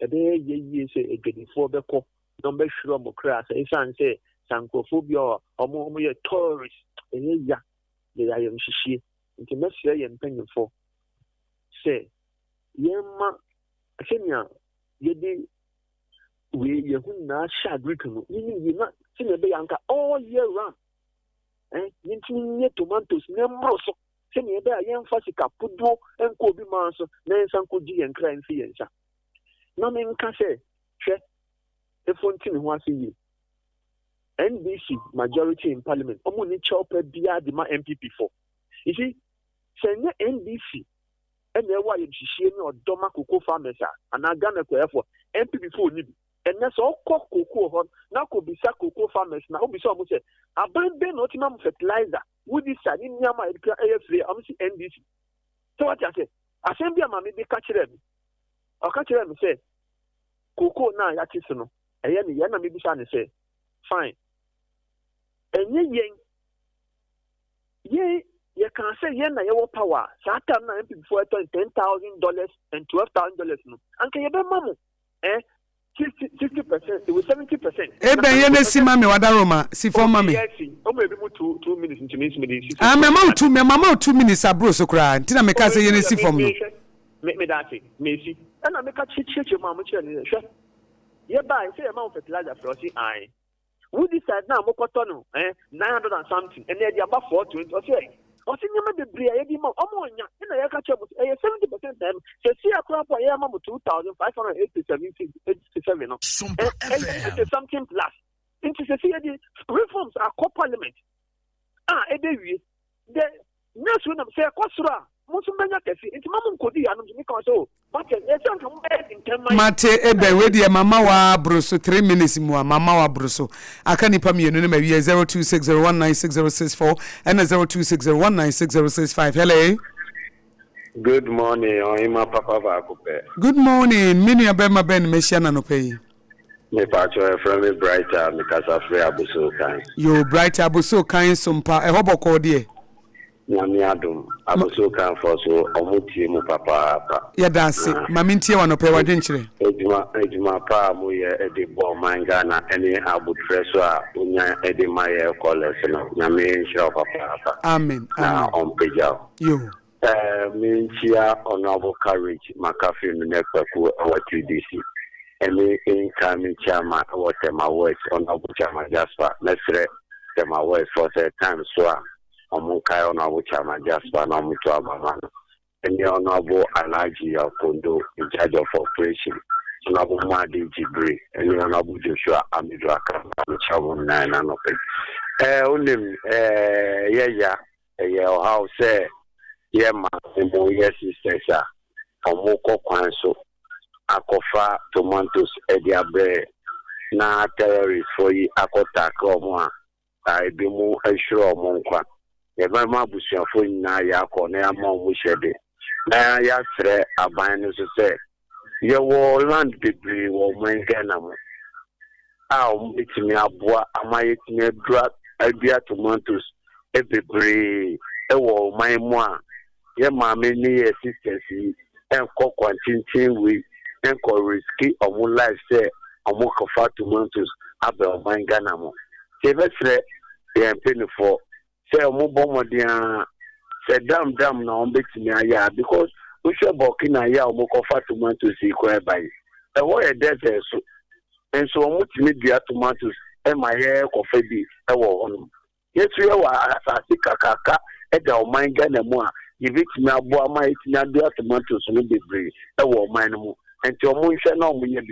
a day ye say a getting for the co, number sure Mocras, a son say, Sankophobia or more tourists, a year, the I am she, into Messi and penny for. Say, Yema, Kenya, ye we Yahuna shad written, you not seen a bayanka all year round. Tomatoes, Nemos, send a bear young Fasika, Pudo, and Kobe Manso, Nansan Koji and Crime Fianza. No man can say, Chef, the Fontaine was in you. NBC majority in Parliament, Omuni Chopper Bia de my MPP for. You see, send NBC. And then why she or Doma Cocoa farmers and I got a for MPP for Nibi. And that's all cocoa now could be cocoa farmers now be so much. I bring Ben Optimum fertilizer. Would this side in Yama AFA, I'm NBC. So what I say, I send them a maybe catch them. I'll catch them and say, Cocoa now, that is no. And Yana maybe say, fine. And ye, you can say Yana your power. Satan before $10,000 and $12,000. And can you be mamma? 60%, it was 70%. Ebe si mami wadaroma si for mami. O maybe 2 minutes into me. Ah, me mama 2 minutes abro so kra. Ntina me ka say yene si for me. Me that me see. And I make a chit mama che ni hwe. Ye ba say amount fertilizer for say ai. Would decide now mo kotono 900 and something and they about 420 or say o si nyama de bria ye bi mo omo nya na ye ka che mo 70% time say see akwa po ye ma mo 2587 no something plus into say the reforms are co-parliament edewie the next one say akosura mo so menya kesi into mama nkodi ya no me kan so but e say nka mo in 10 minutes mate ebe we de mama wa bruso 3 minutes mu mama wa bruso aka nipa mienu ne ma wie 0260196064 and 0260196065. Hello. Good morning, Oima Papa Vakupe. Good morning, mini abema ben mesiana no pay. Me pacho from me brighter because of Abuso kan. Yo brighter Abuso kan Sompa e hobo ko de. Nyame adom Abuso kan for so omutie mu papa. Ya dance mami ntie wa no pay wa dwenkyere. Ejuma pa mu ye edi bo manga na eni abutre so a unya edi maye college no. Nyame nsho papa. Amen. Na on peja. Yo. Minchia honorable courage McAfee Nepaku our TDC. Any incoming chairman or Tema West honorable chairman Jasper. Let's say Tema West for the time so Omunkai honorable chairman Jasper no mutu abamano. Any honorable Alaji Kondo in charge of operation. Honorable Madi Jibri, any honorable Joshua Amidwaka, Chabu 9 and open. How say yeah, ma mo yes sister omoko kwanso akofa tomatoes ediabe na terrorists for yi akota kromo a ebi mu ehiro omo nkwa ye ba ma busuafo nyina ya akọ na ya ma omo hyede na ya sre aban no so se ye wo land bebre wo menge na mo a omo bitimi aboa amaye timi adua tomatoes ebebre ewo man mu a ye mama ni ye sisters enko kwantintin we enko risky omo life say omo kofa tomatoes abe omanga na mo se vesre ye penny for say omo bomodian say dam na on betimi aya because we should Burkina ya omo kofa tomatoes ikwe bai e wo ye desert so enso omo timi dia tomatoes e ma ye kofa bi e wo ono yesu ye wa asasi kakaka e da omanga na mo a yibitimi abo ama etinya do tomatoes no bebre e wo man no enti omo nhwe na omo ye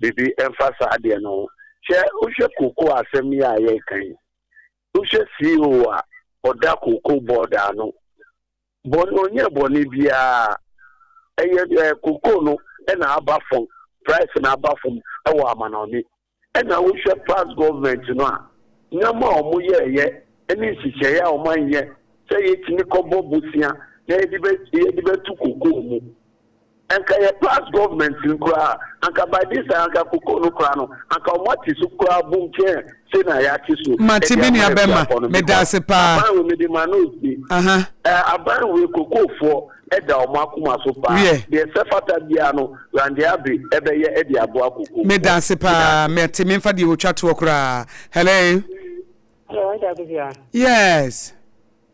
bibi emphasize ade no che uhwe koko asem ya ye kan uhwe CEO a oda koko board ano bono nye boni bia eye koko no e na aba fon price na aba fon e wo amanoni e na uhwe past government no a nyama omo ye eni sise ya omo ye say yetimi kobo busia na edibe tu koko mu anka ye past government nkura anka by this anka koko no kura no anka omati su kura bunke se na ya kisu matimi ni abema medase pa aban we me di manos bi aban we koko fo eda omakuma so pa de sefata bia no rande abi ebe ye edi abo akoko medase pa matimi mfa di otwa to kura hello yes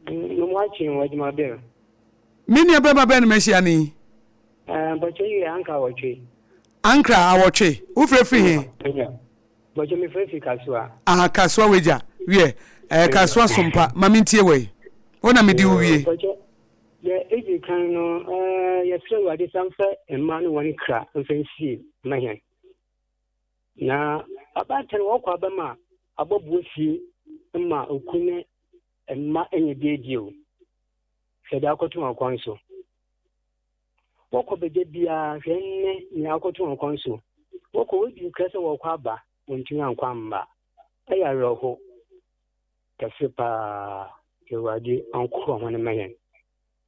no watching what my bear mini abema ben meshiani but you anka watching ankra awotwe wo frefri he but you me frefri kasua kasua weja wie kasua sompa mamintie we wona me di wie the easy kan no ya sre wa de samfa emma no woni kra mfansi na hen na abatan wo kwa bama abobuofi ma okune emma enye dedio seda akotu akwanso woko beje bia hwenne ni akoto nkonso woko wodi krese woko aba ontumi ankwamba aya roho kasepa kewadi anko wona mayen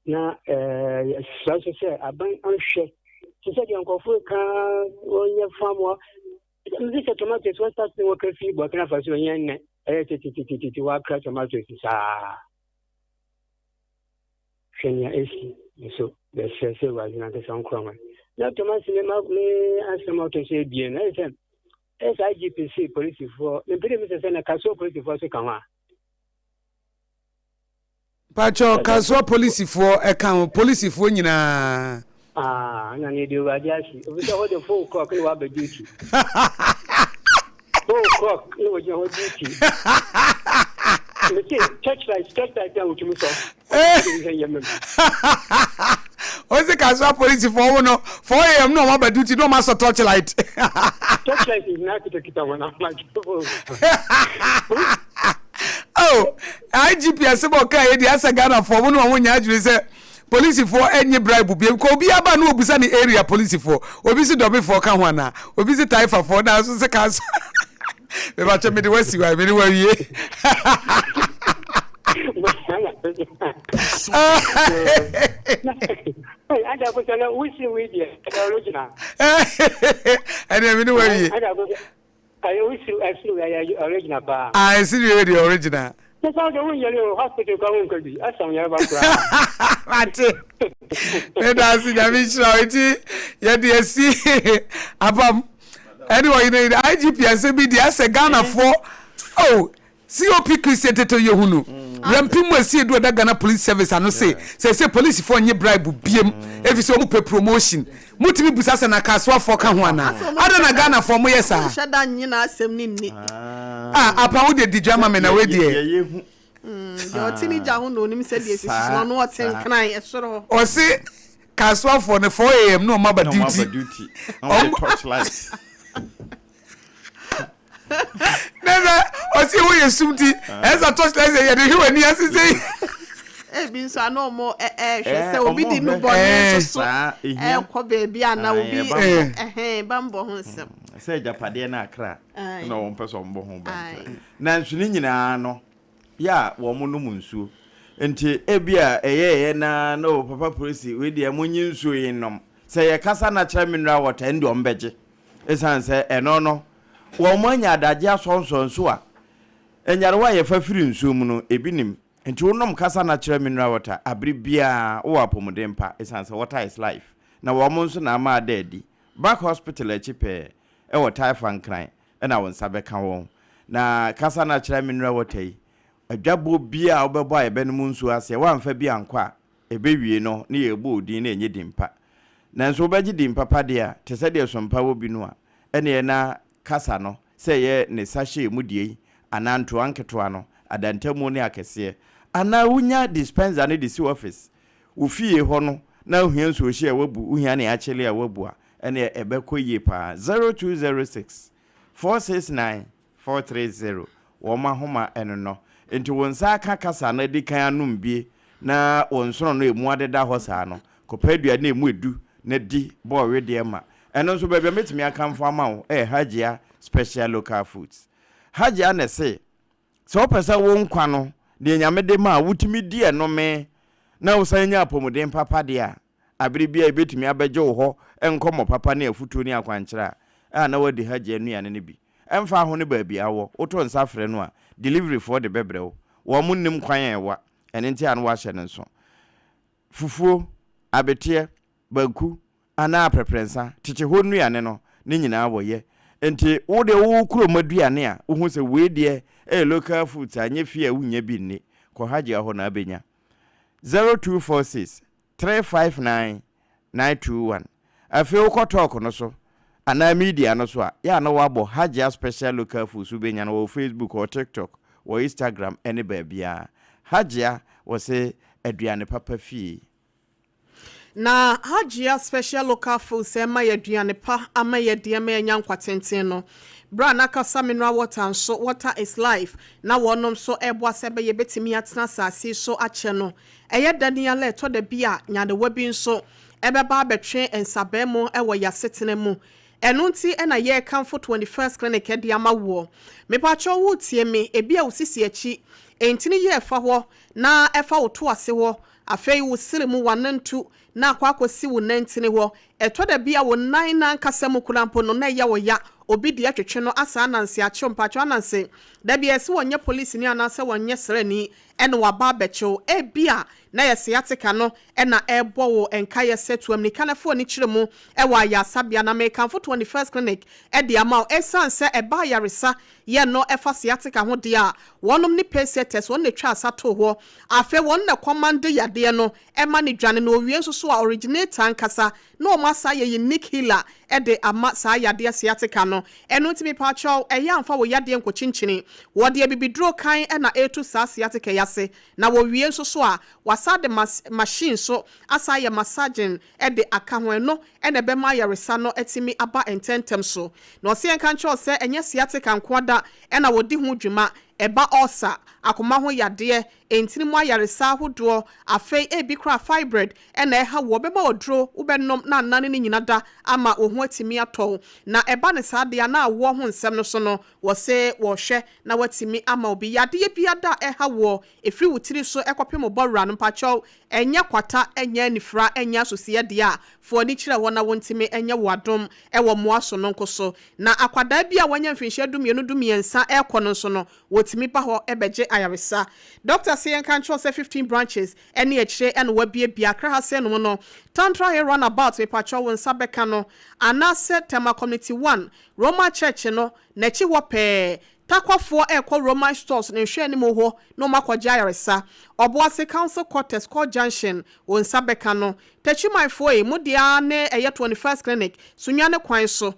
na so se aban anhwe se de ankofo ka onye famo ndi se tomatoes was start wo kafi bo kana faso yenne titi wa kra tomatoes sa shenya esi so the say was not the song crumb. Not to my cinema, me ask them out to say, bien, SIGPC police for the perimeter and a castle police for Secama. Pacho, castle police for a count, police for you. And I need you, Rajashi. We all the 4 o'clock, you have a duty. 4 o'clock, it was your duty. Touch like that, which you saw. What's the casual police for 4 a.m. no more duty, no master torchlight. Torchlight is not to keep on. Oh, IGP as a okay, the Asagana for 1 1 year say police for any bribe be ko bi aba no obusa ni area police for obisi dobe for kan wana obisi taifa for na so se casual me ba che me de wasi wa me ni wa wie I don't know we see we the original. And then we know where you. I wish you actually original bar. I see you the original. That's how the one your hospital going to be. I saw you about Mate. And I see that we show it. Yeah, the see Apam. Anyway, you know the IGP and say the as a Ghana for COP Christian to Yohunu. Rampim we see do that Ghana police service and no say police for any bribe biem if so mupe promotion. Mutimi busasa na kaswa for kan ho ana. Ada na Ghana for mo yesa. Shada nyina asem ni ni. Apa wo de drama me na we de. Yo tini ja ho no nim se de sisi no oten kran esoro. O se kaswa for the 4 a.m. no maba duty. On torchlight. Never o se wo yesumti esa torchlight ye de hwe ni asise. Bi nso ano mo hwe se obi di no bone so ko baby ana obi bambo ho nsem se japade na akra na won peso mbo ho ba na nsu ni nyina no ya wo mo no munsuo enti ebia eyeye na no papa police we dia monyi nsuo yinom se ye kasa na kira mineral water ndi ombeje esan se eno no wo mo anya adaje asonso a enyarewa ye fa firi nsuo mu no ebinim enti wonom kasa na kira mineral water abribia wo apomodempa esan se water is life na wo mo nso na ama adadi back hospital echipe ewo taifa nkran na won sabeka won na kasa na kira mineral water yi adwabo bia obebo ayebenum nsuo ase wamfa bia nkwa ebewie no ne yebo odin na enye dimpa na nso obaji dimpa pade a tese de sompa wo bi no a ene na kasa no se ye ne sachet mudie ananto anketo ano adantamu ne akese ana wunya dispenser ne disi office ufie ho no na ohia nso hye wabu ohia ne achele a wabu a ene ebekọ yie pa 0206 469 430 woma homa eno no enti wonsa aka kasa na dikan anum bie na wonsono no emu adeda ho saa no kopadua na emu edu na di bo we de ma eno nso bebe metimi aka mfo ama wo Hajia special local foods Hajia na se so pesa wo nkwa no de nyame de ma wutimi di eno me na usanya apomuden papa de a abiri bia ebetumi abeje wo ho enkomo papa na afutuo ni akwankyera a na wadi hagye anuane ne bi emfa ho ne ba bia wo oto nsa frɛ no a delivery for the bebrew wo munnim kwan ewa ene ntia no wa hye ne nso fufuo abete banku ana preprensa tete ho nuane no ne nyinaa woye enti wo de wo kuro maduane a wo hu se we de local food anye fie wunya bi ni ko hagye ho na abenya 0246 359 921 afi wo talk no so ana media no so a ya na wabo hagye special local food so benya no Facebook or TikTok or Instagram any bia hagye wo se aduane papa fie na hagye special local food se ma aduane pa ama ye de ma nya nkwatenten no bra na kasa mineral water so water is life na wonom so ebo asebe ye betimi atena sase so ache no eye daniel to de bia nya de wabi nso ebeba betwe ensabemu ewo yasetene mu enunti ena ye kanfo 21st clinic de amawo mepacho wo tie me ebia usisi achi entini ye fa ho na efa wo to ase ho afei wo sire mu wanantu na akwakosi wo nantini ho eto de bia wo nan na nkasa mu kurampo no na ye wo ya obi de atwetwe no asa ananse ache mpacho ananse da bia ese wonye police ni anase wonye srani ene waba becho ebia na yese yatika no ena ebo wo enka yese tuam ni kanafo ni kiremu ewa ya sabia na mekan for 21st clinic e de ama esanse eba yaresa ye no efa yatika ho de a wonom ni pesetes won ne twa asato ho afe won na command yade no ema ni dwane no owie nso a originator ankasa no masa ye unique healer e de ama sa yade asiatika no eno ntimi pacho eya amfa wo yade nkochinchini wo de bibidro kan ena etu sa asiatika yase na wo wie nso a wasade machine so asa ya massaging e de aka ho eno ena be ma yaresa no etimi aba ententem so na ose enka ncho se enye asiatika nkwada ena wo di ho dwuma eba osa akoma ho yade entini mu ayaresa hodo afei ebi kra fibroid ena eha wo beba odro ubenom na nane ni nyinada ama ohu atimi atọ na eba ne sade na awo ho nsem no so no wo se wo hwe na watimi ama obi yade biada eha wo efri wutiri so ekopem obora no pacho enya kwata enya nifra enya sosie de a fo ni kire wo na wontimi enya wadom ewo moaso no nkoso na akwada bia wanya mfinhye dumienu dumiensa ekono so no wotimi pa ho ebeje ayaresa Dr. Sayen control say 15 branches any echre and wabie biakra ha se no no tantra here run about we patrol won sabeka no anase tema community 1 Roma church no na chi wo pe takwafo ekọ Roman stores na hwe ni mo ho no makwaja yaresa Obuase council quarters called junction won sabeka no tachi my foi mudia ne eye 21st clinic sunyane kwan so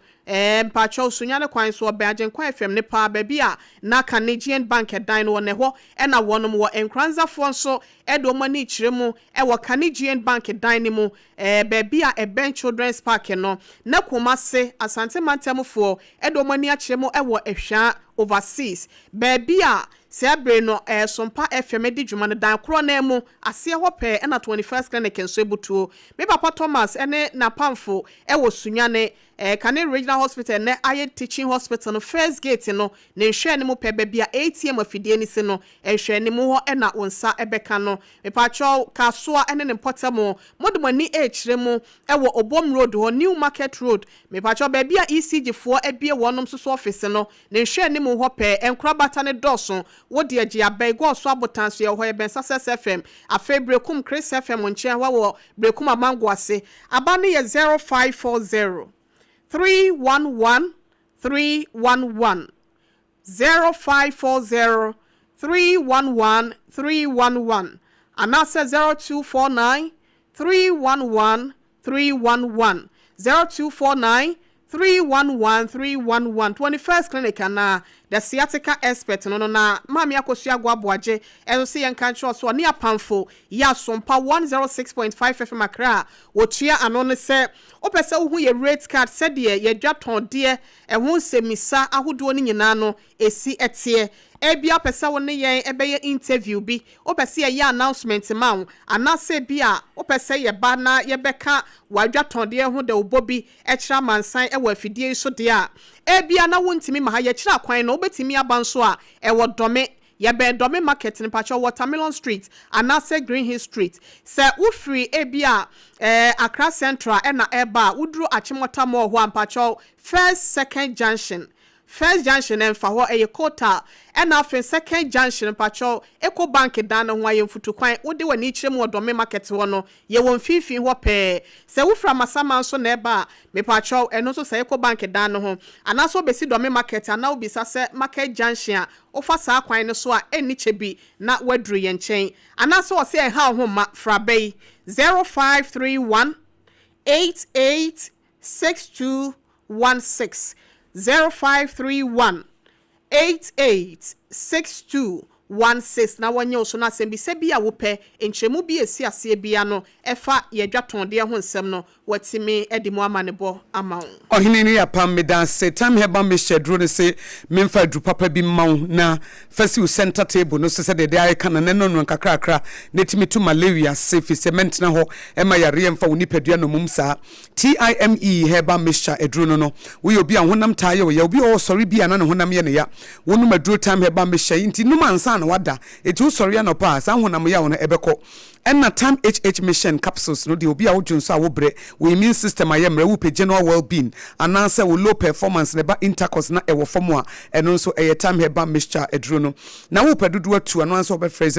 mpacho sunyane kwan so Aboagye kwan FM ne pa bia na Canadian Bank dan no ne ho ena wonom wo enkranza fo so edo mani kiremu wo Canadian Bank dan ne mu bia Ben Children's Park no na Kumase Asante Mantemfo edo mani akiremu wo ehwa overseas bia Seabre no Sompa FM di dwuma no dan kro na mu ase ho pe na 21st clinic nso ebutuo me papa Thomas ene na pamfo wo sunyane Kane Regional Hospital ne aye teaching hospital no first gate no ne hwe ne mu pe bia ATM afidie ni se no hwe ne mu ho na onsa ebeka no me pacho Akosua ene ne potamo modumani echire mu wo Obom Road ho New Market Road me pacho bia ECG fo ebie wonom so office no ne hwe ne mu ho pe enkrabata ne doso wo de agi abai go so abotanso ye ho e ben Success FM afe brekum Chris FM nche wo brekum amango ase aba ne ye 0540 311 311 0540 311 311 anasa 0249 311 311 0249 311 311 21st clinic na the sciatica expert no na mami Akosua Aboagye eno se yen control so ne apamfo ya Sompa 106.5 FM Accra wotua ano ne se opese wo hu ye rate card se de ye dwaton de ehun semisa ahodo ni nyina no esi etie ebia pesa won yen ebeye interview bi opese ye announcement ma anase bia opese ye ba na ye beka wadwaton de hu de obobi ekira mansan ewa afidie so de a ebia na wontimi ma ha ye kira kwan no obetimi abanso a ewo dome ye be dome market in pacho Watermelon Street anase Green Hill Street se ufri ebia Accra Central ena eba udru Achimota Mall ho ampacho first junction en fa ho eye kota ena afen second junction pacho Eco Bank dan ho aye mfutu kwan wode wani kire mu odome market ho no ye won fifi ho pe se wufra masama so na eba me pacho eno so se Eco Bank dan ho anaso besi dome market ana obisa se market junction a ofa sa kwan no so a eni chebi na wadru ye nchen anaso o se ha ho ma frabe 0531 886216 0531 886216 na wanye oso na sembi se bia wo pe enchemu bi esi ase bia no efa ye dwaton de ho nsem no watimi edimo amanebo amawo ohini ni apam medan se tam heba me shedro ne se memfa dru papa bi maw na fasi center table no se de ai kana ne no kakrakra netimi to malaria safe cement na ho ema yare emfa woni padua no mum sa TIME heba mesha edro no we obi a honam taye we obi o sorry bia na ne honam ye ne ya wonu madro time heba mesha inti no mansa na wada etu sorry na pa sa honam ya wona ebeko enna time HH mission capsules no de obi a wodwonso a wobre we immune system ayemre wo pe general well-being ananse wo low performance ne ba intercourse na ewo form a eno nso eye time heba mixture eduro no na wo pedodo atu ananse obe frɛ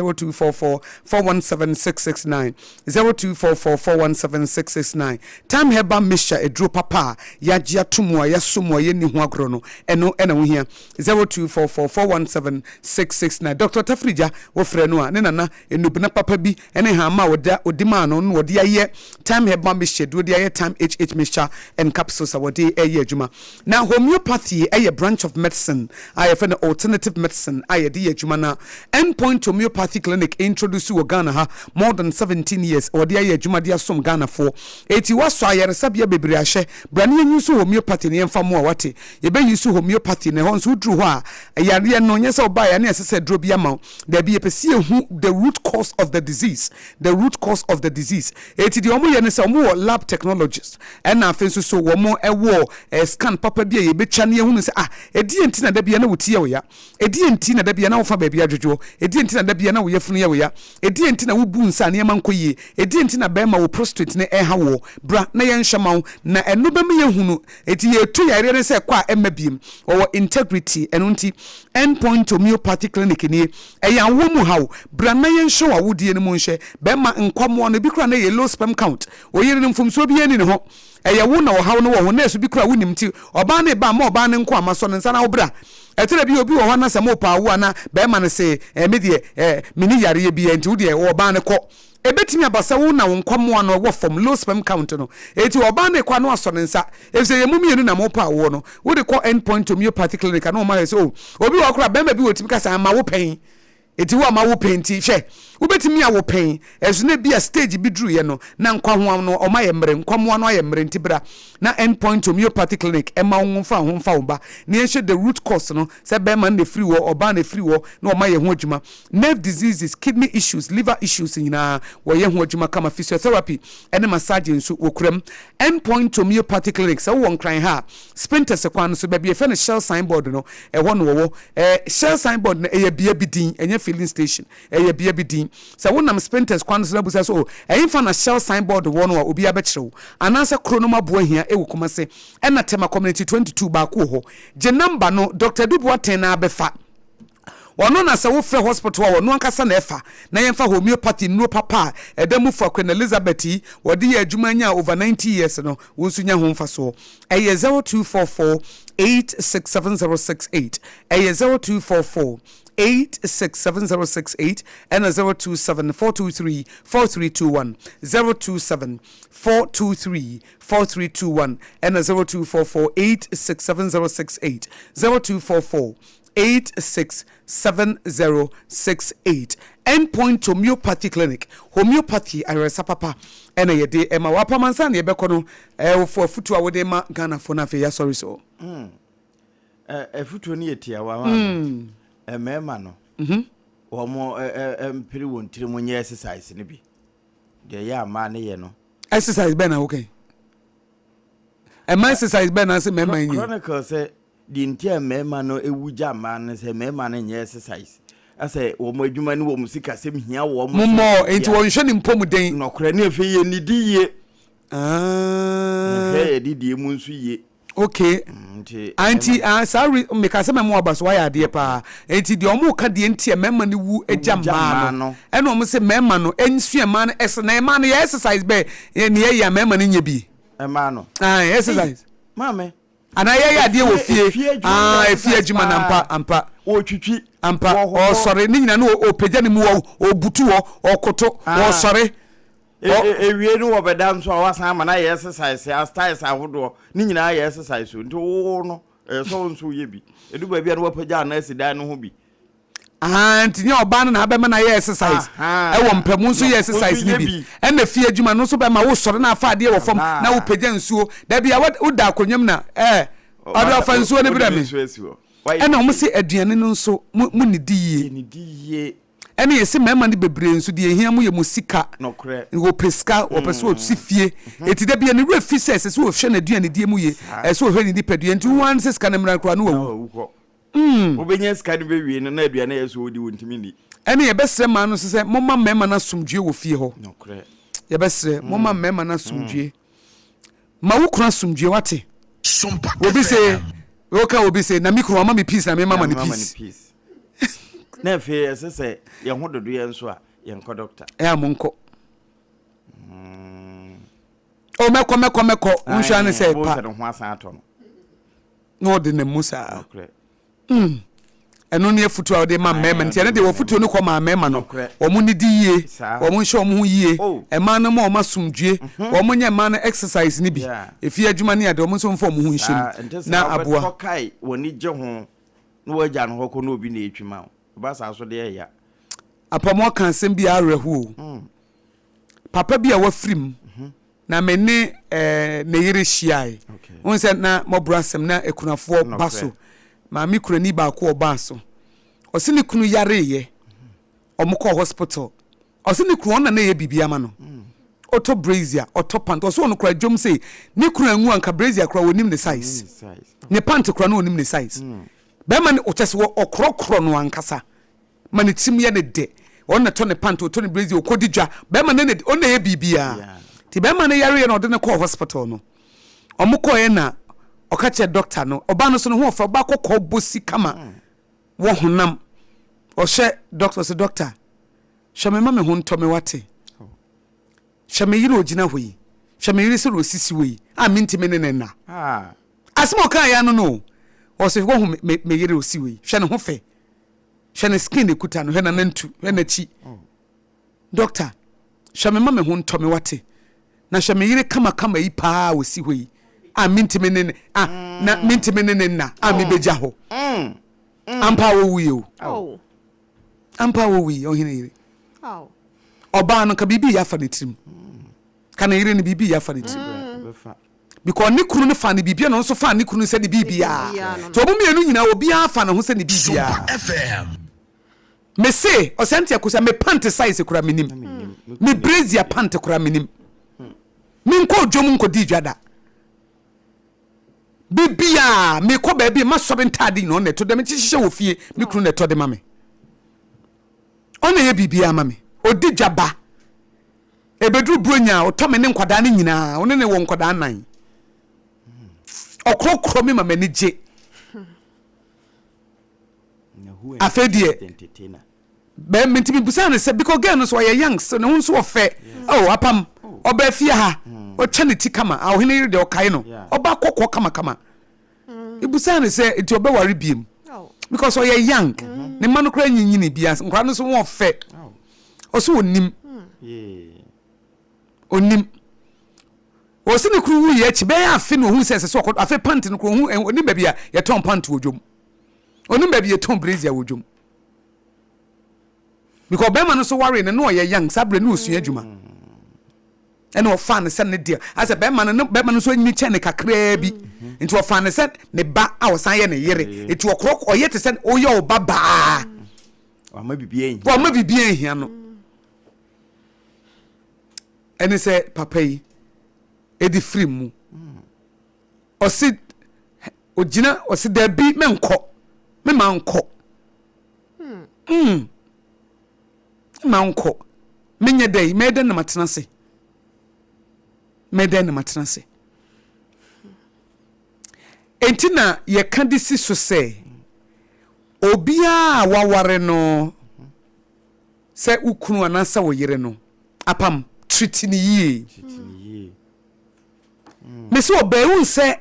0244417669 0244417669 time heba mixture eduro papa yagye atomu a yasomu a yeni ho agro no eno ena wo hia 0244417669 Dr. Tafrija wo frɛ no a ne nana enubina papa bi ene ha ma woda odima no no wode aye time heba mixture do de aye time HH mixture and capsules awode aye adwuma na homeopathy aye branch of medicine aye for alternative medicine aye de adwuma na endpoint homeopathy clinic introduce wo Ghana ha more than 17 years wode aye adwuma de asom Ghana for eti waso ayere sabia bebre ahye brane yenyu homeopathy ne yemfa mo awate ye be yusu homeopathy ne ho nso dru ho a yare no nyese oba ya ne asese dro bia ma da bi epesi ehu the root cause of the disease eti di omo ye ne se omo lab technologist and na fenso so womo ewo scan papa bia ye betwa ne ehunu se edi enti na da bia na wotie wo ya edi enti na da bia na wo fa ba bia dwodwo edi enti na da bia na wo yefunu ye wo ya edi enti na wo bu nsa ne mankoye edi enti na ba ma wo prostate ne eha wo bra na ye nhwema na eno ba me yehunu eti ye tu yare ne se kwa emabiem wo integrity eno nti endpoint homeopathy clinic ni eyan wo mu hawo bra na ye nhwe wa wodie ne mu nhwe ba ma nkwamo no bi kra na ye low sperm count oyire ne mfumso bi ani ne ho eye wo na wo hawo no wo na esu bi kra wonim ti oba na ba ma oba ne nko amaso ne nsa na wo bra etere bi obi wo ho na se mo pa wo na ba ma ne se me de mini yare ye bi enti wo de wo ba ne ko ebetimi abasa wo na wo nkwamo no wo from low sperm count no eti oba na kwa no aso ne nsa efse ye mumienu na mo pa wo no wo de ko endpoint homeopathy clinic na o ma se o obi wo kra ba ma bi wo timi kasa ma wo pen eti wo ma wo penti hwe ubetimi awo pen ezo na bia stage bi dru ye no na nkwa ho no o ma ye mre nkwamo no ye mre ntibra na endpoint homeopathy clinic e ma ho mfa wo ba na ye the root cause no se be man na free wo oba na free wo na o ma ye ho adwuma nerve diseases kidney issues liver issues nyina wo ye ho adwuma kama physiotherapy ene massage nso wokuram endpoint homeopathy clinic se wo nkran ha sprinter se kwan so be be fe na shell signboard no e ho no wo shell signboard na e ye bia bidin enye filling station e ye bia bidin so wonam sprinters kwan so busa so fa na shell signboard wono a obi abekyerew anansa kronoma bo ahia e wokoma se na tema community 22 ba ko ho je number no Dr. Duboaten na abefa wono na se wo frɛ hospital wono ankasa na efa na yemfa homeopathy no papa edamu for Queen Elizabeth wode ye adwuma nya over 90 years no wonsu nya ho mfa so 0244 867068 0244 867068 and 0274234321 0274234321 and 0244867068 0244867068 endpoint homeopathy clinic homeopathy aresa papa ena yede ema wapa mansa na yebekɔ no for futu a wode ma Ghana for na fe ya sorry so futu ni yetia wa mema no omo empiri wontiri munye exercise ne bi de ya ma ne ye no exercise be na okay exercise be na se mema yin chronicle say di ntia mema no ewuja ma ne se mema ne nye exercise ase wo mo adwuma ne wo musika sem hia wo mo mo enti wo nhwe ne mpom den no kra ne afi ye ni diye ne didie mu nso ye okay anti sorry me ka se memo abaso wa ya de pa enti de omo ka de enti mema ne wu ejama no ene omo se mema no ensua ma no ese na ma no ye exercise be ne ye ya mema no nya bi ema no exercise mame ana ye ya de wo fie efie adwuma na ampa o twitwi ampa o sore ni nyina no o pagya ne mu o butu o koto o sore ewie no obedam so wasan ma na ye exercise ya styles ahodo ni nyina ye exercise nti wo no so nso ye bi edu ba bia no wapagya na asidan no ho bi nti ni oba no na abema na ye exercise e wo mpamu nso ye exercise ni bi e na fie adwuma no so be ma wo sore na afa ade wo fam na wo pagya nsuo da bia wo da akonnwam na ade afa nsuo ne bi da me e na omo se aduane no nso mu ni diye ene yesi mema ne bebre nso de ehia mu ye musika nokre wo peska wo pese wo sifie eti da bia ne refi se se wo hwe na aduane die mu ye so hwe ni dipadua nti wan se ska na mra kra no wo obenya ska ne be wie na aduane yeso odi wontimi ni ene ye besre ma no se momma mema na somdwe wo fie ho nokre ye besre momma mema na somdwe ma wo kra somdwe wate obi se woka obi se na mikro mama me peace na me mama ni peace na fe esese ye ho dodo ye nso a ye nko doctor amonko o meko unhwa ne se pa ho asan ato no de ne musa eno ne futu a de ma mema ntia ne de wo futu ne ko ma mema no o mu ni diye o mu nhwe o mu hu yie e ma no ma o masumdue o mu nya ma no exercise ni bi efi adwuma ne ade o mu so mfo o mu hu nhwe na aboa kai woni je ho no wagya no hoko no obi na etwima basa so de ya apamo kan sem bi arehu papa bi a wafrim na me ne ne yire hyiai won se na mobrasem na ekunafo baso ma mi kurani ba ko baso o se ne kunu yare ye omko hospital o se ne kunu na na ye bibia ma no auto brazier auto pant o so no kura dwom se ne kunu anwu anka brazier kura wonim ne size ne pant kura no wonim ne size be ma ne o chese wo okrokro no ankasa ma ne tim ye ne de on na to ne pant to ne brazier o kodi dwa be ma ne on na ye bibia ti be ma ne yare ye no de ne call hospital no omko ye na o ka che doctor no oba no so no ho fa ba kokko bosi kama wo honam o she doctor se doctor shame ma me ho nto me wate shame yire ogina hoyi shame yire se ro sisi we a mintime ne na asmo kan ya no o se wo me yire osi we hwe ne ho fe hwe ne skin ekuta no hwe na nantu hwe na chi doctor shame ma me ho nto me wate na shame yire kama yi pa osi hoyi a mintime ne na mintime ne na a me beja ho ampa wo wi o ampa wo wi o hine yire oba no ka bibi ya fa ne trim kana yire ne bibi ya fa ne trim because ni kunu ne fa ne bibi no nso fa ne kunu se ne bibi ya to obu mienu nyina obi ya fa ne ho se ne bibi ya me se o sente akusa me pant size kura minim me brazier pant kura minim min ko dwom nko di dwada bibia me ko ba bi ma so bentade no ne to de me chihye wo fie me kunu ne to de ma me ona ye bibia ma me odi dwaba ebedru bronya o to me ne nkwada ne nyina one ne wo nkwada nan okrokro me ma mani je afedie be menti bi busa ne se because girl no so ye young so ne ho so ofe apam oba fie ha o chane ti kama a ohene yire de o kai no oba kokko kama ibusa ne se enti oba ware biem because o ye young ne ma no kra nyinyini bia nkra no so wo ofe o so onim onim o se ne kru wu ye chi be ya afi no hu se se so afi pant no kru hu onim ba bia ye ton pant wodwom onim ba bia ye ton brazier wodwom because be ma no so worry ne no ye young sabre no osua adwuma ene o fan se ne dia ase be ma no so nyi che ne kakra bi nti o fan se ne ba a o san ye ne yire eti o krok o ye te se o ye o baba wa ma bibia ehia no ene se papa yi edi free mu o si ogina o si da bi me nko me ma nko manko menye dai meden na matena se entina ye ka disi so se obia waware no se ukunu anansa wo yire no apam treat ni yie me se obeun se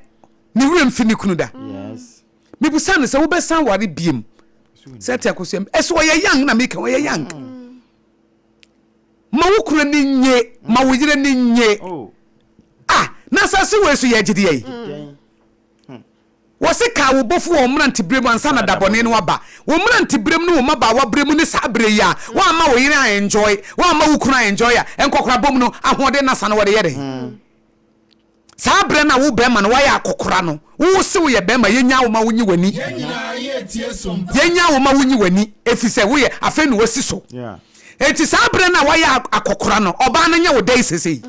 ni wurem fini kunu da yes me busa ne se wo besan ware biem se te Akosua eso wo ye yang na me ka wo ye yang ma wo kunu ni nye ma wo yire ni nye na sase we so ye gide yi wose ka wo bofu wo mranti brem ansa na dabone no aba wo mranti brem no wo maba wa brem ni sa bre ya wa ma wo yire enjoy wa ma wo kunu enjoy ya enkokora bom no ahode na sa no wode yede sa bre na wo be ma no wa ya akokora no wo se wo ye be ma yenya wo ma wo nyi wani yenya wo ma wo nyi wani efise wo ye afa no wasi so enti sa bre na wa ya akokora no oba na nya wo dai sesei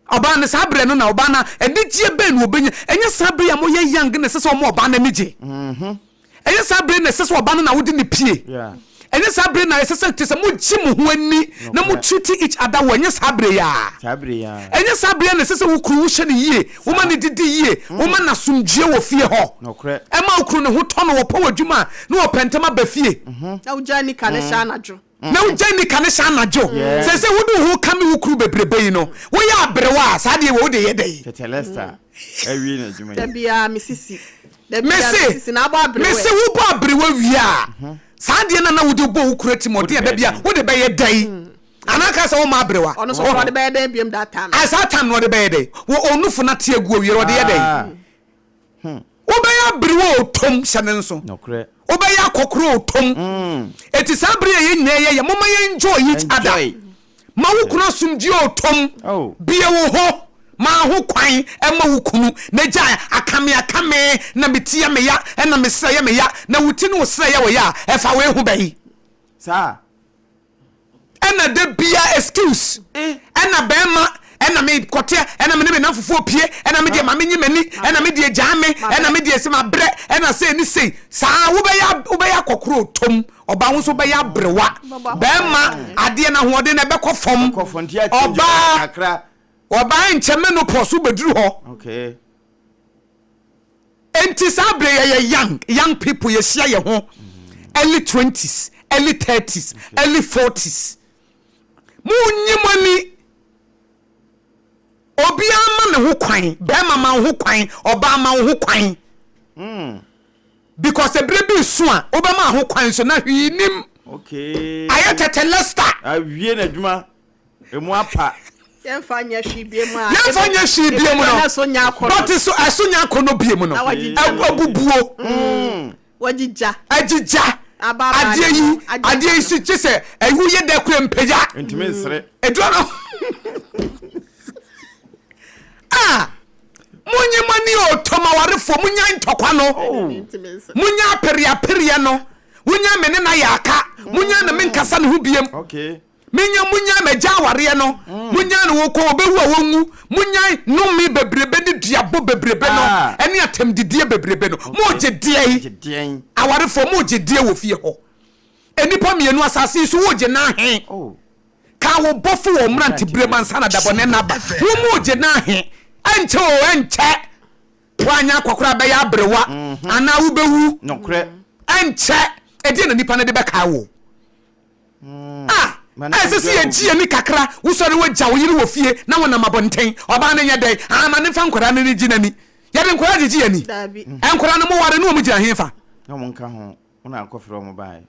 oba ne sabre no na oba na edigye be no obenye enye sabre ya mo ye young ne sese o mo oba na nige enye sabre ne sese oba na wodi ne pie enye sabre na sese tese mo gi mo ho ani na mo treat each other enye sabre ya enye sabre na sese wo kru wo hye ne yie wo ma ne didi yie wo ma na sumdue wo fie ho e ma wo kru ne ho to no wo pa wadwuma na wo pentema ba fie na wo jani ka ne sha najo na ujani kane sha najo se wudu hu kame wukru bebrebe yi no wo ya abrewa sa de wo de yedai tetelesta awie na juma da bia misisi na aba abrewa mese wo bo abrewa wia sa de na wudu bo wukru timode da bia wo de be yedai anaka sa wo ma abrewa ono so wo de be yedai biem that time asa time no de be yedai wo onufu na te agu wiere wo de yedai wo be ya abrewa otom hyanenso nokre obaya kokro tom eti sabre ye nyeye mama ye enjoy each other ma wukunu sumdie otom bie wo ho ma ho kwan e ma wukunu na gya akame na metia me ya na mesreye me ya na wuti no sreye wo ya e fa we hu bai sa ena de bia excuse ena bema ena me kote ena me ne na fufu opie ena me de ma menyi mani ena me de jaame ena me de se ma bre ena se ni sei sa wo be ya kokro tom oba wo so be ya brewa be ma ade na hoode na be kofom oba oba encheme no poso beduru ho okay enti sa bre ye young people ye share ye ho early 20s early 30s early 40s mu nyimani obi ama ne ho kwan be mama ho kwan oba ma ho kwan because ebre bi so a oba ma ho kwan so na hwinim okay ayetete lesta awie na dwuma emu apa yemfanya hwibie mu a yemfanya hwibie mu no so nya akoro but so asonya akono bie mu no abubuo wajija ajija ade yi si chese ewu ye da kure mpeja ntime nsre eduano munye mani otoma warefo munya ntokwa no munya peria no munya mene na yaka munya na menkasa ne ho biem okay munya meja ware no munya ne wo ko obewu a wongu munya numi bebrebe ne duabo bebrebe no ene atemdidie bebrebe no mo gye awarefo mo gye die wo fie ho enipa mienu asase so wo gye na he ka wo bofu wo mranti brema nsana dabone na ba wo mo gye na he anche wanya kwakora be ya abrewa ana wo bewu nokre anche edi na nipa ne de be ka wo asese ye gie ni kakra wo sori wo gya wo yiri wo fie na wona mabonten oba na nya dai ama ne fa nkora ne gi na ni ya de nkora gi ani enkora no mo ware no mo gira hefa na mo nka ho una akofro mo bai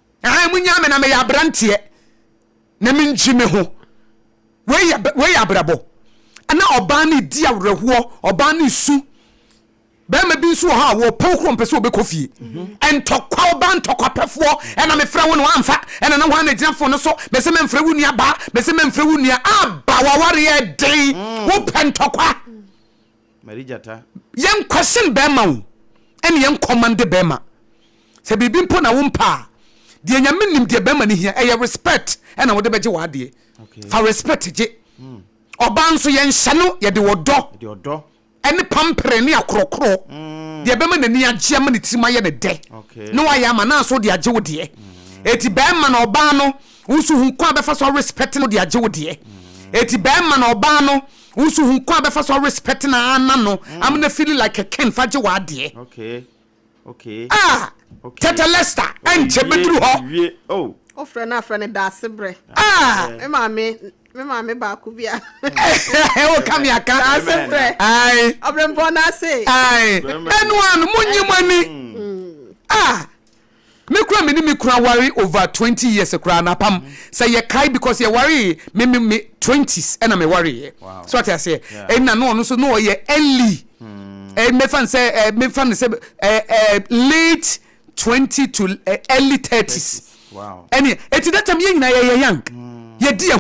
munya me na me ya brantie na me nji me ho we ya brabo ana oba ni di awreho oba ni su be ma bi su ha wo pokro mpese obekofie entokwa oba ntokwa pefo ena me fra wo no amfa ena na ho na ginafo no so be se me mfra wo nua ba be se me mfra wo nua aba waware ye den wo pentokwa marijata yen question be ma wo ene yen command be ma se bibi mpo na wo mpa de nyame nim de be ma ni hia e respect ena wo de beje wa de fa respect je oba nso yen hye no ye de wodo ene pampre ne akrokro de be ma nani agye ma ne tima ye ne de no wa ya ma na so de agye wo de eti bɛrima na ɔbaa no nso hu kwa bɛfa so respect no de agye wo de eti bɛrima na ɔbaa no nso hu kwa bɛfa so respect na ana no am na feel like a king fa gye wa de okay Tete Lester enche beduru ho oh ofre na afre da sebre me mama ba ku bia o kam ya ka da sebre ai obrempo na say ai enu munyimani me kura worry over 20 years kura na pam say ye kai because ye worry me 20s and me worry so what I say na no so no ye early me fan say late 20 to early 30s wow any it's that time ye na ye young ye